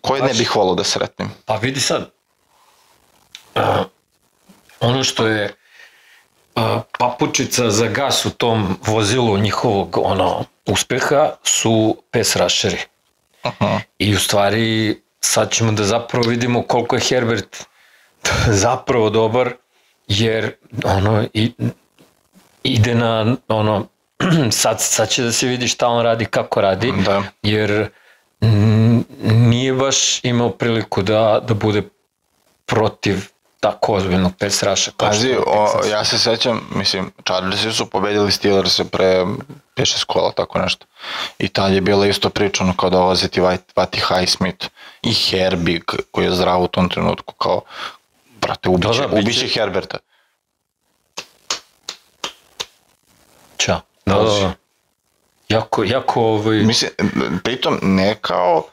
koji ne bih volao da sretnim. Pa vidi sad, ono što je papučica za gas u tom vozilu njihovog uspeha su pass rusheri. I u stvari sad ćemo da zapravo vidimo koliko je Herbert zapravo dobar, jer ide na sad će da se vidi šta on radi, kako radi, jer nije baš imao priliku da bude protiv tako ozbiljnog pass rusha. Pazi, ja se sećam, mislim, Chargersi su pobedili Steelers pre 5-6 kola, tako nešto. I tad je bila isto pričano kao dolaze ti Vati Highsmith i Herbie koji je zdrav u tom trenutku, kao, brate, ubiće Herberta. Ćao. Jako Mislim, pritom ne kao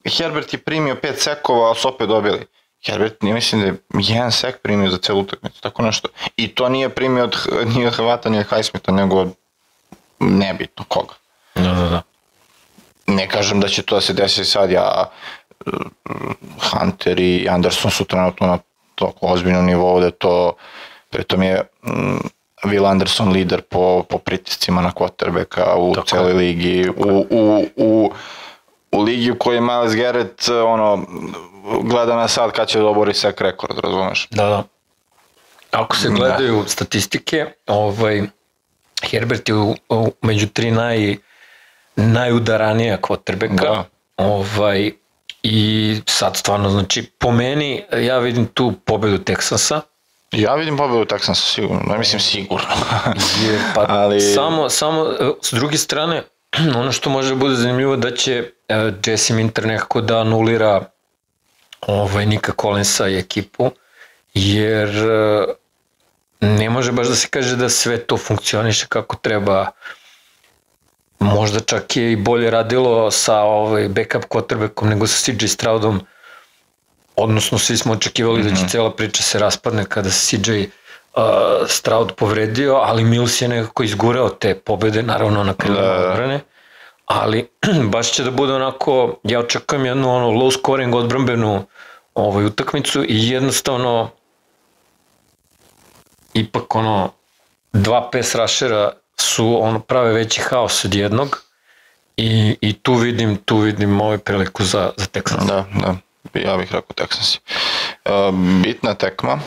Herbert je primio 5 sekova, a su opet dobili. Herbert, mislim da je jedan sek primio za celu utakmicu, tako nešto. I to nije primio od hvatanja Highsmitha, nego od nebitno koga. Da. Ne kažem da će to da se desi sad, Hunter i Anderson su trenutno na toliko ozbiljnom nivou da to, pritom je Will Anderson lider po pritiscima na quarterbacka u celoj ligi, u ligi u kojoj je Myles Garrett gleda na sad kad će da obori sek rekord, razumeš? Da. Ako se gledaju statistike, Herbert je među 3 najudaranija quarterbacka. I sad stvarno, znači, po meni, ja vidim tu pobedu Texansa. Ja vidim pobedu Texansa sigurno, ne mislim sigurno. Samo, s druge strane, ono što može bude zanimljivo da će Jesse Minter nekako da anulira Nika Collinsa i ekipu, jer ne može baš da se kaže da sve to funkcioniše kako treba možda čak je i bolje radilo sa backup quarterbackom nego sa CJ Stroudom, odnosno svi smo očekivali da će cela priča se raspadne kada se CJ Stroud povredio, ali Mills je nekako izgurao te pobede, naravno na krilima odbrane, ali baš će da bude onako, ja očekujem jednu low scoring odbrambenu utakmicu i jednostavno ipak dva pass rushera su prave veći haos od jednog i tu vidim priliku za Texans. Da, ja bih rekao Texansi. Bitna tekma.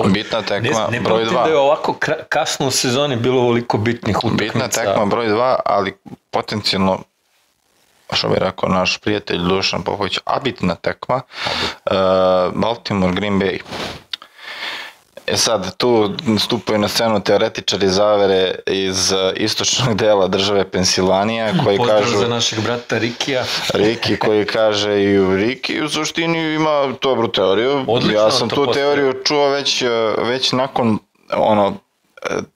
Bitna tekma broj 2. Ne pamtim da je ovako kasno u sezoni bilo ovoliko bitnih utakmica. Bitna tekma broj 2, ali potencijalno, što bi rekao naš prijatelj Dušan Popović, bitna tekma, Baltimore Green Bay. Sad, tu stupaju na scenu teoretičari zavere iz istočnog dela države Pensilvanija koji kažu... Pozdrav za našeg brata Rikija. Riki koji kaže i Riki u suštini ima dobru teoriju. Odlično, ja sam tu teoriju čuo već nakon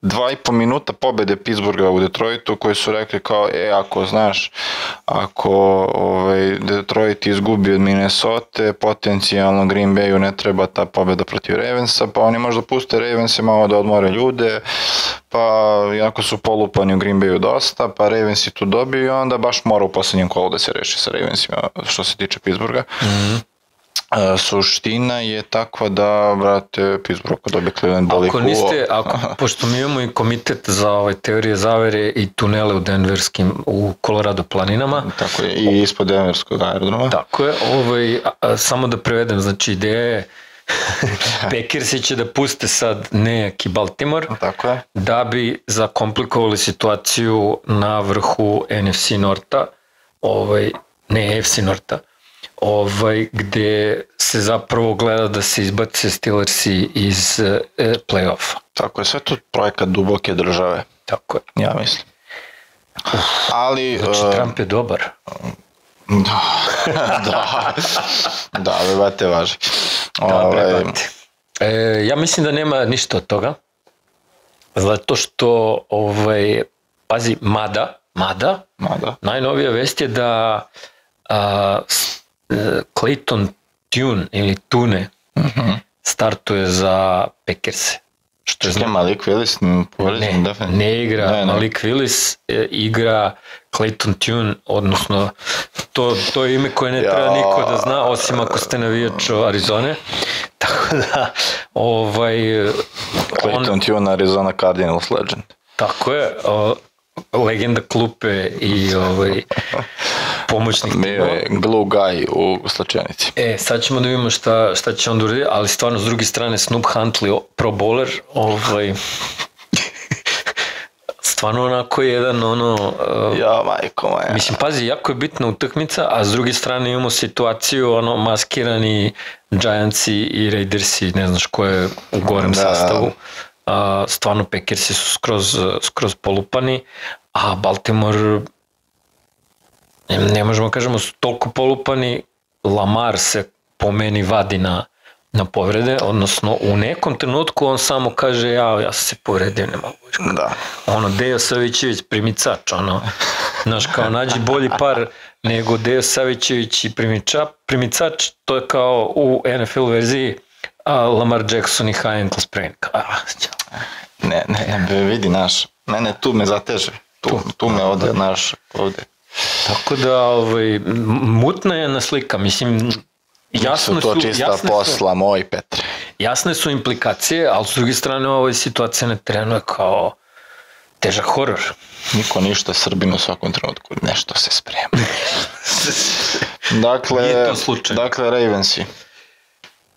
2,5 minuta pobede Pittsburgha u Detroitu, koji su rekli kao, ako znaš, ako Detroit izgubi od Minnesota, potencijalno Green Bayu ne treba ta pobeda protiv Ravensa, pa oni možda puste Ravense malo da odmore ljude, pa jako su polupani u Green Bayu dosta, pa Ravensi tu dobiju i onda baš mora u poslednjem kolu da se reši sa Ravensima što se tiče Pittsburgha. Suština je takva da, brate, Pittsburgh dobije Cleveland boli kuo. Pošto mi imamo i komitet za teorije zavere i tunele u Colorado planinama. Tako je, i ispod Denverskog aerodroma. Tako je, samo da prevedem, znači ideja je Packersi će da puste sad nejaki Baltimore, da bi zakomplikovali situaciju na vrhu NFC Norta, ne AFC Norta, gde se zapravo gleda da se izbace Steelersi iz play-offa. Tako je, sve to projekat duboke države. Tako je. Ja mislim. Ali... Znači, Trump je dobar. Da, bate važi. Dobre, bate. Ja mislim da nema ništa od toga, zato što, pazi, mada, najnovija vest je da Clayton Tune ili Tune startuje za Packerse. Što Malik Willis ne igra Malik Willis, igra Clayton Tune, odnosno to je ime koje ne treba niko da zna, osim ako ste navijač Arizone. Tako da, Clayton Tune, Arizona Cardinals legend. Tako je, legenda klupe i pomoćnik tima. Bio je glue guy u slačenici. Sad ćemo da vidimo šta će on da uradi, ali stvarno s druge strane Snoop Huntley, pro bowler, stvarno onako jedan majko moja. Mislim, pazi, jako je bitna utakmica, a s druge strane imamo situaciju maskirani Giantsi i Raidersi, ne znaš ko je u gorem sastavu. Stvarno Packersi su skroz polupani, a Baltimore, ne možemo kažemo, su toliko polupani. Lamar se po meni vadi na povrede, odnosno u nekom trenutku on samo kaže ja sam se povredio, ne mogu. Dejo Savićević primicač, znaš, kao nađi bolji par nego Dejo Savićević i primicač, to je kao u NFL verziji Lamar Jackson i high ankle sprain. Ne, vidi naš, mene tu me zateže, tu me ode naš ovde. Tako da, mutna je na slika, mislim, jasne su... To čista posla, moj Petre. Jasne su implikacije, ali s druge strane situacija na terenu je kao težak horor. Niko ništa, Srbinu u svakom trenutku, nešto se sprema. Dakle, Ravensi.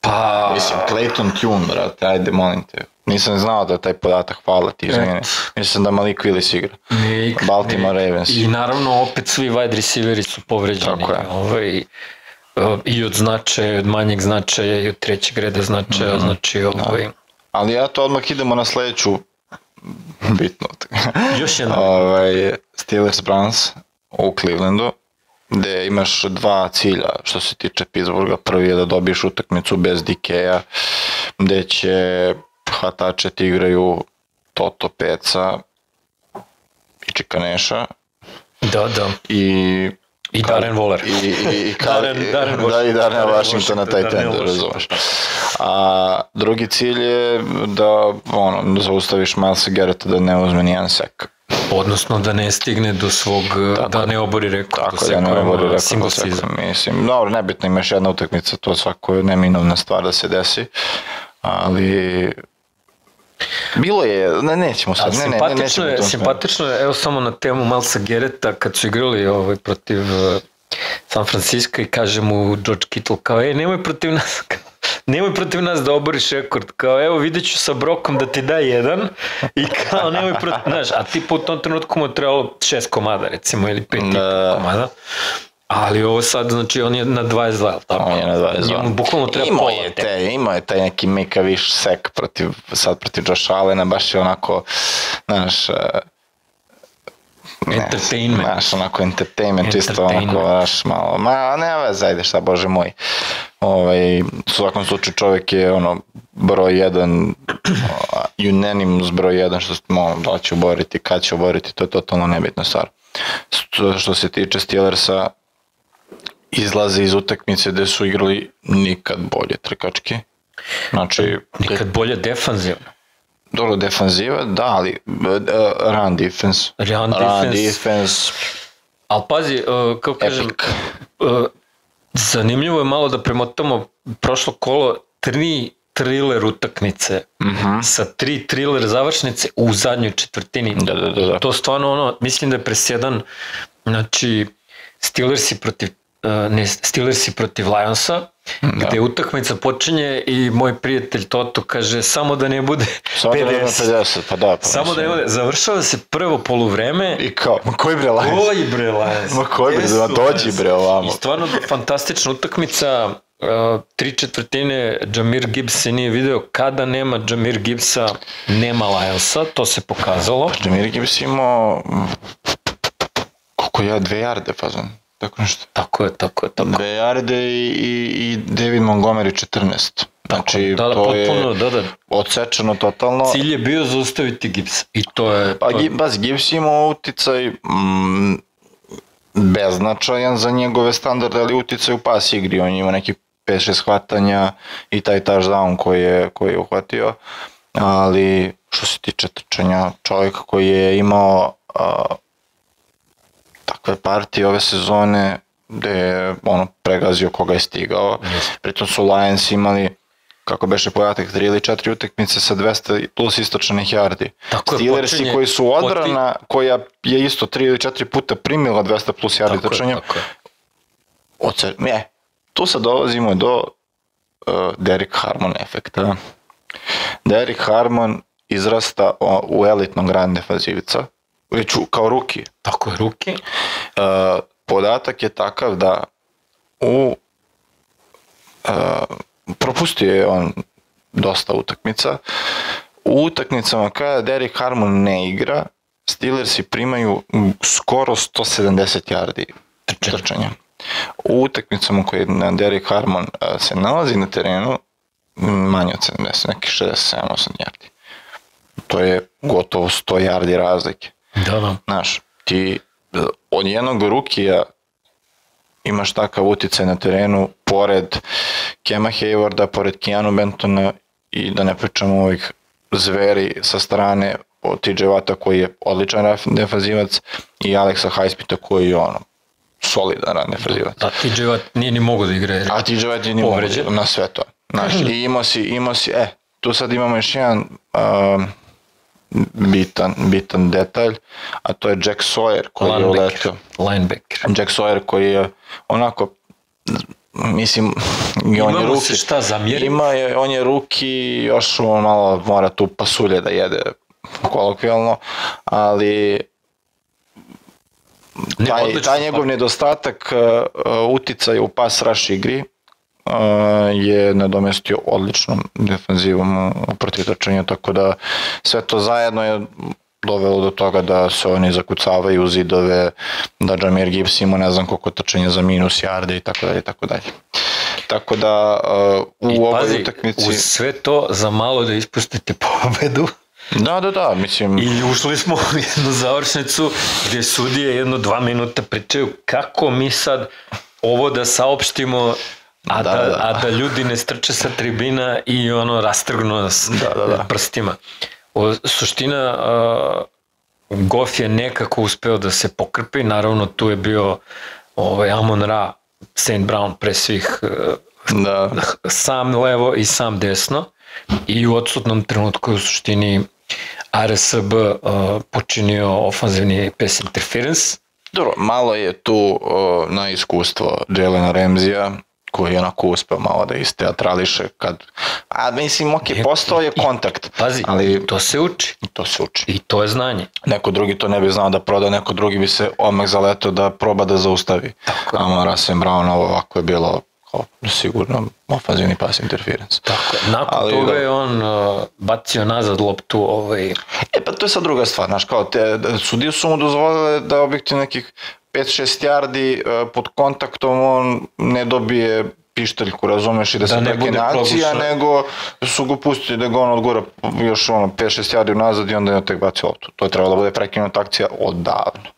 Pa... Mislim, Clayton Tune, brate, ajde, molim te. Nisam znao da je taj podatak, hvala ti, izmeni. Mislim da Malik Willis igra. Baltimore Ravens. I naravno, opet svi wide receiveri su povređeni. Tako je. I od značaja, od manjeg značaja, i od trećeg reda značaja, znači Ali eto, odmah idemo na sledeću bitnu. Još jedna. Steelers Browns u Clevelandu, gde imaš dva cilja što se tiče Pittsburgha. Prvi je da dobiješ utakmicu bez DK-a, gde će hvatače ti igraju Toto Peca i Čikaneša. Da. I Darren Waller. I Darren Washington na taj tender, razumeš. A drugi cilj je da zaustaviš Milesa Garretta da ne uzme nijedan sek. Odnosno da ne stigne do svog, da ne obori rekord. Tako, da ne obori rekord do sekova, mislim. Dobro, nebitno, imaš jedna utakmica, to svako je neminovna stvar da se desi, ali... Bilo je, nećemo sad, simpatično je, evo samo na temu Milesa Garretta, kad su igrali protiv San Francisco i kaže mu George Kittle kao, nemoj protiv nas da oboriš rekord, kao evo vidjet ću sa Brokom da ti da jedan i kao nemoj protiv, znaš, a tipa u tom trenutku mu je trebalo 6 komada recimo ili 5 komada. Ali ovo sad, znači, on je na 22, tako? On je na 22. Njemu bukvalno treba pola. Imao je taj neki make-a-wish sek protiv Josh Allena, baš je onako, znaš... Entertainment. Znaš, onako entertainment, čisto onako, znaš, malo... Ne veze, ajde šta, bože moj. U svakom slučaju čovjek je, broj 1, unanimous broj 1, što da će oboriti, kad će oboriti, to je totalno nebitna stvar. Što se tiče Steelersa, izlaze iz utakmice gde su igrali nikad bolje trkački. Znači... Nikad bolje defanzivno. Dobro, defanziva, da, ali run defense. Run defense. Ali pazi, kako kažem, zanimljivo je malo da premotamo prošlo kolo 3 thriller utakmice sa 3 thriller završnice u zadnjoj četvrtini. Da. To stvarno mislim da je presedan, znači Steelersi protiv Lionsa, gde utakmica počinje i moj prijatelj Toto kaže samo da ne bude 50. Pa da. Samo da ne bude, završava se prvo poluvreme. I kao, koji bre Lions? Koji bre, dođi bre ovamo. I stvarno fantastična utakmica. 3/4 Jahmyr Gibbs se nije video, kada nema Jahmyr Gibbsa nema Lionsa, to se pokazalo. Jahmyr Gibbs imao koliko 2 yarde fazon, tako nešto. Tako je. 2 yarde i David Montgomery 14. Znači to je odsečeno totalno. Cilj je bio zaustaviti Gibbsa i to je... Pa Gibbs imao uticaj beznačajan za njegove standarde, ali uticaj u pas igri, on ima neki 5-6 hvatanja i taj touchdown koji je uhvatio, ali što se tiče trčanja, čovjek koji je imao takve partije ove sezone gde je pregazio koga je stigao, pritom su Lions imali, kako beše podatak, 3 ili 4 utakmice sa 200 plus istočanih yardi. Steelersi koji su odbrana, koja je isto 3 ili 4 puta primila 200 plus yardi trčanja. Tu sad dolazimo do Derrick Harmon efekta. Derrick Harmon izrasta u elitnog run defanzivica, već kao ruki. Tako je, ruki. Podatak je takav da propustio je on dosta utakmica. U utakmicama kada Derrick Harmon ne igra, Steelersi primaju skoro 170 yardi trčanja. U utakmicama koje Derrick Harmon se nalazi na terenu, manje od 70, neki 67-8 yardi. To je gotovo 100 yardi razlike. Da. Znaš, ti od jednog rukija imaš takav uticaj na terenu, pored Kema Haywarda, pored Keanu Bentona i da ne pričamo ovih zveri sa strane od TJ Watta koji je odličan defanzivac i Alexa Highsmita koji je solidan run defanzivac. Da, TJ Watt nije ni mogo da igra. A TJ Watt nije ni mogo na sve to. Znaš, i imao si, tu sad imamo još jedan bitan detalj, a to je Jack Sawyer koji je uletio. Linebacker. Jack Sawyer koji je onako, mislim, imamo se šta zamjeriti. On je ruki, još malo mora tu pasulje da jede, kolokvijalno, ali taj njegov nedostatak uticaja u pass rush igri je nadomestio odličnom defanzivom protiv trčanja, tako da sve to zajedno je dovelo do toga da se oni zakucavaju u zidove, da Jahmyr Gibbs ima ne znam koliko trčanja za minus yarde i tako dalje, tako dalje. Tako da u ovoj utakmici... Uz sve to za malo da ispustite pobedu, Da, mislim... I ušli smo u jednu završnicu gdje sudije jedno 2 minuta pričaju kako mi sad ovo da saopštimo, a da ljudi ne strče sa tribina i rastrgnu nas prstima. Suština, Goff je nekako uspeo da se pokrpi, naravno tu je bio Amon-Ra, St. Brown pre svih, sam levo i sam desno, i u odsutnom trenutku u suštini RSB počinio ofanzivni pass interference. Dobro, malo je tu na iskustvo Jalena Ramseya, koji je onako uspeo malo da isteatrališe kad... mislim, postao je kontakt. Pazi, ali to se uči. I to je znanje. Neko drugi to ne bi znao da proda, neko drugi bi se odmah zaletao da proba da zaustavi. Amon-Ra St. Brown, ovako je bilo sigurno ofanzivni pass interference. Tako je. Nakon toga je on bacio nazad loptu. Pa to je sad druga stvar, znaš, kao sudije su mu dozvolile da objektivno nekih 5-6 yardi pod kontaktom on ne dobije pištaljku, razumeš, i da se prekine akcija, nego su go pustili da ga on odgura još 5-6 yardi nazad i onda je tek bacio loptu. To je trebalo da bude prekinuta akcija odavno.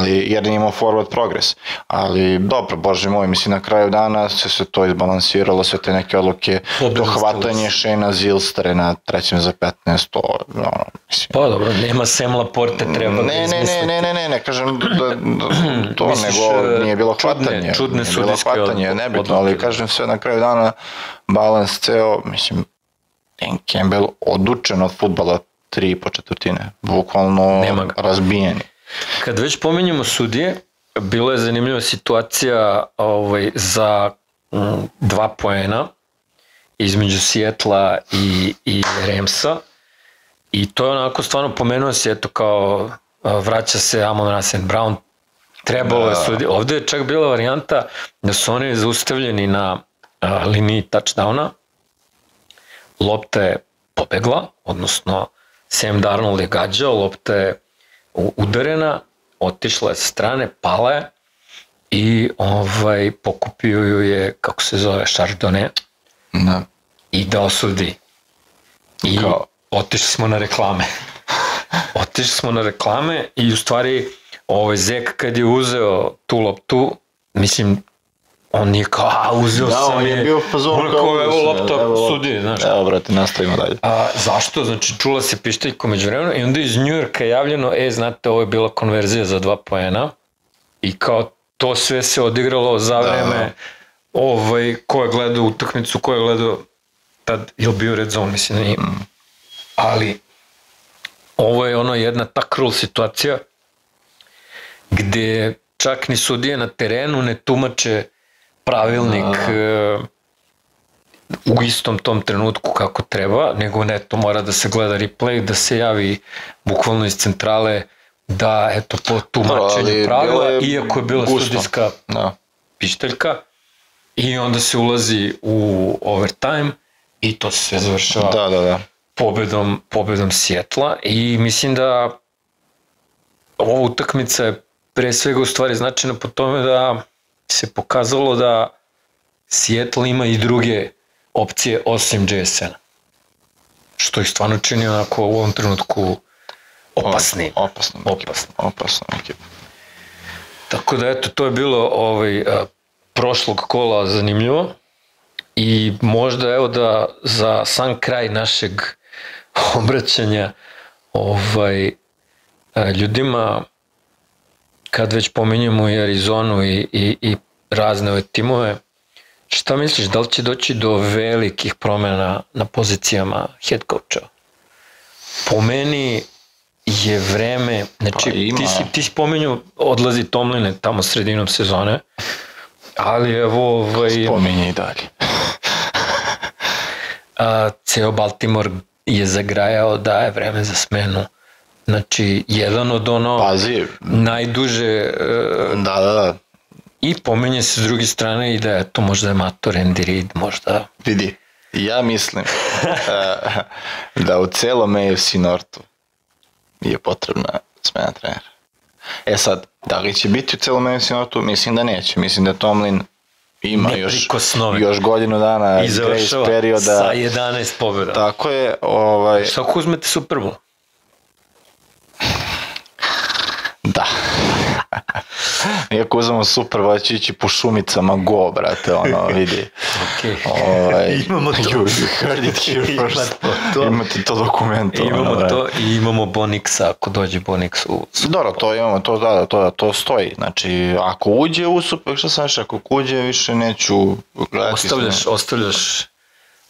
Jer nije imao forward progress. Ali dobro, bože moj, mislim, na kraju dana se to izbalansiralo, sve te neke odluke, to hvatanje Shayna Zylstra na 3. za 15, to, mislim... Pa dobro, nema Sam Laporte, treba da izmisliti. Ne, kažem da to, nego nije bilo hvatanje. Čudne sudijske odluke. Nebitno, ali kažem sve na kraju dana, balans ceo, mislim, Dan Campbell odučen od fudbala 3,5 bukvalno razbijeni. Kad već pominjamo sudije, bila je zanimljiva situacija za 2 poena između Seattle-a i Ramsa, i to je onako stvarno pomenuo se, eto kao vraća se Amon-Ra St. Brown, trebalo je sudije. Ovde je čak bila varijanta da su oni zaustavljeni na liniji touchdowna, lopta je pobegla, odnosno Sam Darnold je gađao, lopta je udarena, otišla je sa strane, pala je i pokupio ju je, kako se zove, Chardonnay, i da osudi. I otišli smo na reklame. I u stvari Zek kad je uzeo tu loptu, mislim, on nije kao, uzeo sam je, bio fazon kao evo lopta sudi, znaš. Evo, brate, nastavimo dalje. Zašto? Znači, čula se pištaljko među vremena i onda iz Njujorka je javljeno, znate, ovo je bila konverzija za 2 poena i kao to sve se odigralo za vreme ko je gledao utakmicu, ko je gledao tad, je li bio red zone, mislim da nije. Ali ovo je jedna ta cruel situacija gde čak ni sudije na terenu ne tumače pravilnik u istom tom trenutku kako treba, nego to mora da se gleda replay, da se javi bukvalno iz centrale da po tumačenju pravila, iako je bila sudijska pištaljka, i onda se ulazi u overtime i to se sve završava pobedom Seattle-a. I mislim da ova utakmica je pre svega u stvari značajna po tome da se pokazalo da Seattle ima i druge opcije osim JSN-a. Što ih stvarno čini onako u ovom trenutku opasni. Opasno ekipa. Tako da eto, to je bilo prošlog kola zanimljivo i možda evo da za sam kraj našeg obraćanja ljudima, kad već pominjamo i Arizonu i razne ove timove, šta misliš, da li će doći do velikih promjena na pozicijama head coacha? Po meni je vreme, znači ti si pominjao odlazi Tomlin tamo sredinom sezone, ali evo spominje i dalje. Ceo Baltimore je zagrajao da je vreme za smenu. Znači, jedan od najduže... Da. I pominje se s druge strane i da je to možda mator Andy Reid, možda... Vidi, ja mislim da u celom AFC Northu je potrebna smena trenera. Sad, da li će biti u celom AFC Northu? Mislim da neće. Mislim da Tomlin ima još godinu dana grace perioda. Sa 11 pobjeda. Tako je. Šta ako uzmete Super Bowl? Da. Iako uzmemo Super Bowl, će ići po šumicama go, brate, vidi. Imamo to. You heard it here first. Imate to dokumento. Imamo to i imamo Bonixa, ako dođe Bonix u... Dobro, to imamo, to stoji. Znači, ako uđe u Super, što sam više, ako uđe, više neću gledati.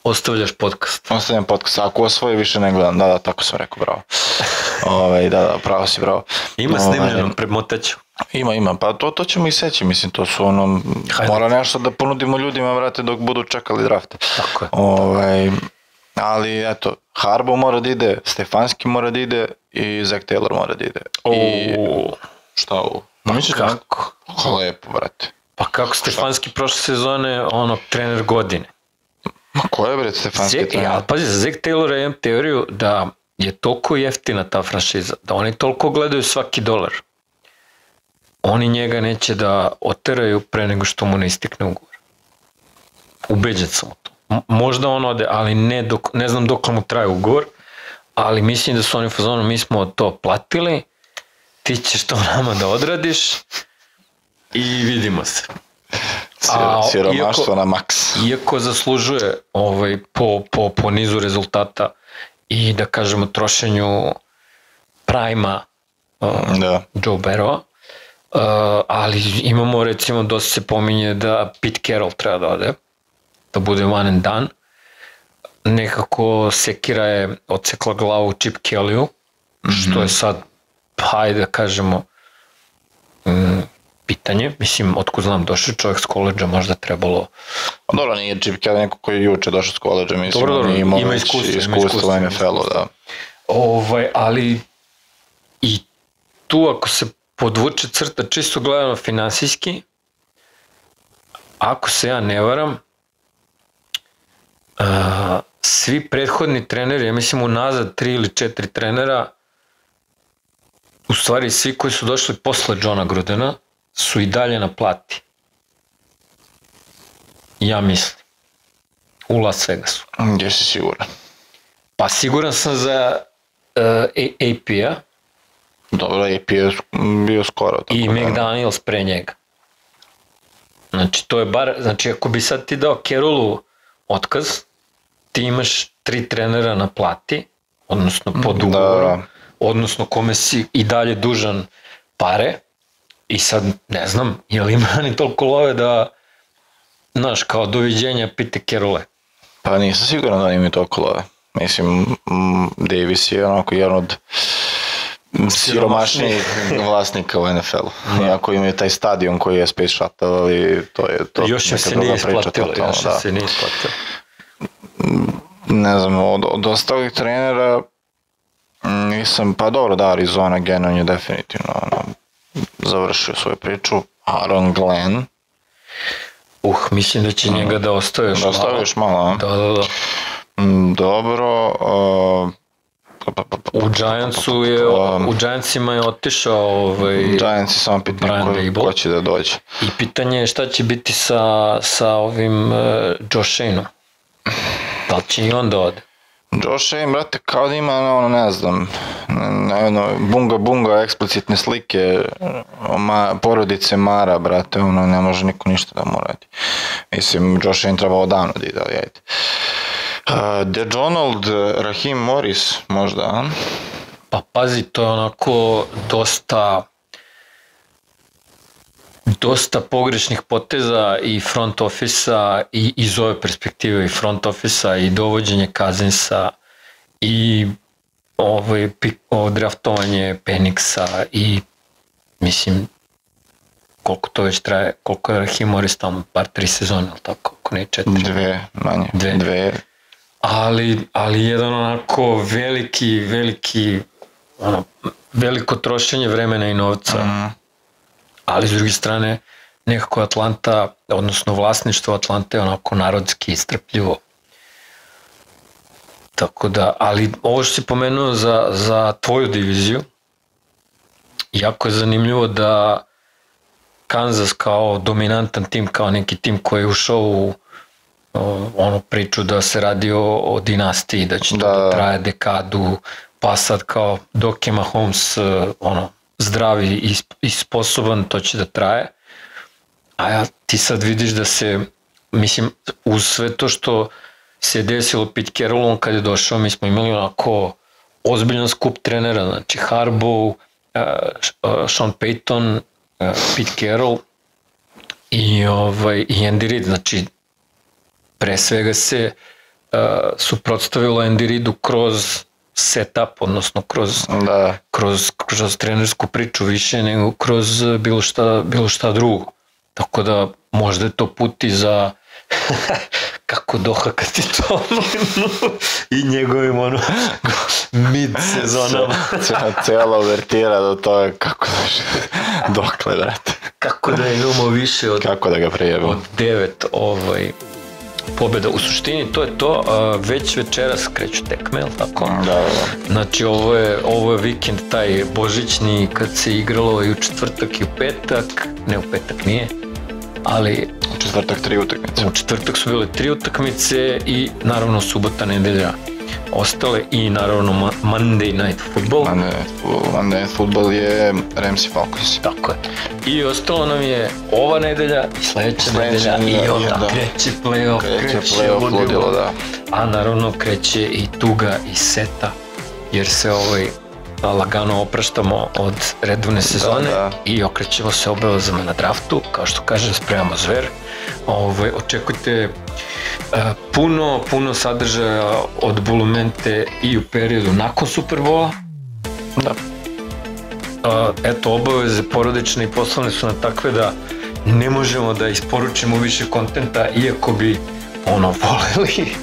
Ostavljaš podcast. Ostavljam podcast, ako osvoji, više ne gledam. Da, tako sam rekao, bravo. Da, pravo si, bravo. Ima snimljeno, premotaću. Ima, pa to ćemo i seći, mislim, to su mora nešto da ponudimo ljudima, vrate, dok budu čekali draft. Tako je. Ali, eto, Harbaugh mora da ide, Stefanski mora da ide i Zach Taylor mora da ide. Šta ovo? Kako? Lepo, brate. Pa kako Stefanski prošle sezone, trener godine. Ma ko je, bre, Stefanski trener? Pazi, za Zach Taylora imam teoriju da je toliko jeftina ta franšiza, da oni toliko gledaju svaki dolar. Oni njega neće da oteraju pre nego što mu ne istikne ugovor. Ubeđen sam u to. Možda on ode, ali ne znam dok mu traje ugovor, ali mislim da su oni u fazonu, mi smo to platili, ti ćeš to nama da odradiš i vidimo se. Siromaštvo na maks. Iako zaslužuje po nizu rezultata i da kažemo trošenju prima Joe Burrowa, ali imamo recimo dosta se pominje da Pete Carroll treba da ode, da bude one and done. Nekako sekira je odsekla glavu Chip Kellyu, što je sad, hajde da kažemo, pitanje. Mislim, otko znam, došao čovjek s koleđa, možda trebalo... Dobro, nije Chip Kelly neko koji je juče došao s koleđa, mislim, ima iskustvo u NFL-u, da. Ali i tu ako se podvuče crta čisto gledano finansijski, ako se ja ne varam, svi prethodni treneri, ja mislim unazad 3 ili 4 trenera, u stvari svi koji su došli posle Johna Grudena, su i dalje na plati. Ja mislim. U Las Vegasu. Gdje si siguran? Pa siguran sam za AP-a. Dobro, AP je bio skoro. I McDaniels pre njega. Znači, to je bar, znači ako bi sad ti dao Carrollu otkaz, ti imaš 3 trenera na plati, odnosno pod ugovorom, odnosno kome si i dalje dužan pare, i sad ne znam, je li ima ni toliko love da, znaš, kao doviđenja Pete Carrolle? Pa nisam siguran da ima toliko love. Mislim, Davis je onako jedan od siromašnijih vlasnika u NFL-u. Iako imaju taj stadion koji je Space Shuttle, ali to je to. Još im se nije isplatilo, Ne znam, od ostalih trenera nisam, pa dobro da, Arizona Gannon je definitivno završio svoju priču. Aaron Glenn. Mislim da će njega da ostaviš malo. Da ostaviš malo, a? Da. Dobro. U Giantsima je otišao Giants je samo pitanje ko će da dođe. I pitanje je šta će biti sa ovim Josh Shaneom. Da li će i on da ode? Josh Shane, brate, kao da ima, ne znam, bunga eksplicitne slike porodice Mara, brate, ne može niko ništa da mu radi. Mislim, Josh Shane treba odavno da ide, ali ajde. DeDonald, Raheem Morris, možda, a? Pa pazi, to je onako dosta pogrešnih poteza i front office-a i iz ove perspektive i front office-a i dovođenje Cousinsa i draftovanje Pennixa i mislim koliko to već traje, koliko je Raheem Morris tamo, par 3 sezone, ali tako, ako ne 4. 2, manje. 2. Ali jedan onako veliko trošenje vremena i novca. Ali s druge strane, nekako Atlanta, odnosno vlasništvo Atlante je onako narodski strpljivo. Tako da, ali ovo što si pomenuo za tvoju diviziju, jako je zanimljivo da Kansas kao dominantan tim, kao neki tim koji je ušao u onu priču da se radi o dinastiji, da će to da traje dekadu, pa sad kao dok je Mahomes zdravi i sposoban, to će da traje. A ti sad vidiš da se, mislim, uz sve to što se desilo Pete Carrollom kad je došao, mi smo imali onako ozbiljan skup trenera, znači Harbaugh, Sean Payton, Pete Carroll i Andy Reid, znači pre svega se suprotstavilo Andy Reidu kroz setup, odnosno kroz trenersku priču više nego kroz bilo šta drugo. Tako da možda je to puti za kako dohaka ti to i njegovim mid sezonama. Cijela uvertira do toga kako dokle, brate. Kako da imamo više od 9 pobjeda. U suštini to je to, već večeras kreću tekme, ili tako? Da. Znači ovo je vikend taj božićni kad se igralo i u četvrtak i u petak, ne u petak nije, ali u četvrtak 3 utakmice. U četvrtak su bile 3 utakmice i naravno subota, nedelja ostale i naravno Monday Night Football. Monday Night Football je Rams i Falcons. Tako je. I ostalo nam je ova nedelja i sledeća nedelja i onda kreće playoff ludilo, da. A naravno kreće i tuga i seta jer se lagano opraštamo od redovne sezone i okrećemo se obavezama na draftu, kao što kažem, spremamo zver. Očekujte puno sadržaja od Bulumente i u periodu nakon Superbola. Da. Eto, obaveze porodične i poslovne su nam takve da ne možemo da isporučimo više kontenta, iako bi voleli.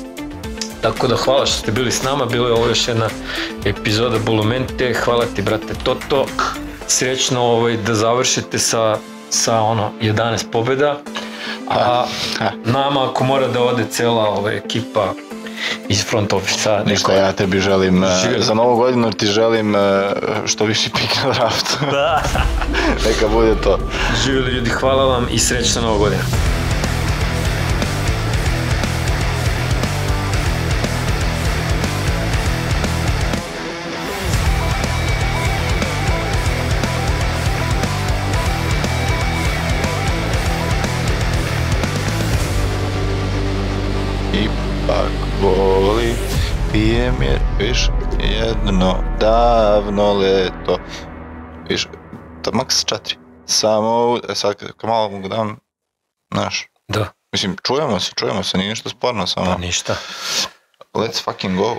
Tako da hvala što ste bili s nama, bilo je ovo još jedna epizoda Bulumente, hvala ti brate Toto, srećno da završite sa 11 pobjeda, a nama ako mora da ode cela ekipa iz front office-a. Ništa, ja tebi želim, za novu godinu ti želim što više pik na draftu. Neka bude to. Živjeli ljudi, hvala vam i srećna nova godina. Boli, pijem jer, viš, jedno davno leto, viš, to maks 4, samo, sad kad malo mogu dam, znaš, da, mislim, čujemo se, nije ništa sporno, samo, pa ništa, let's fucking go.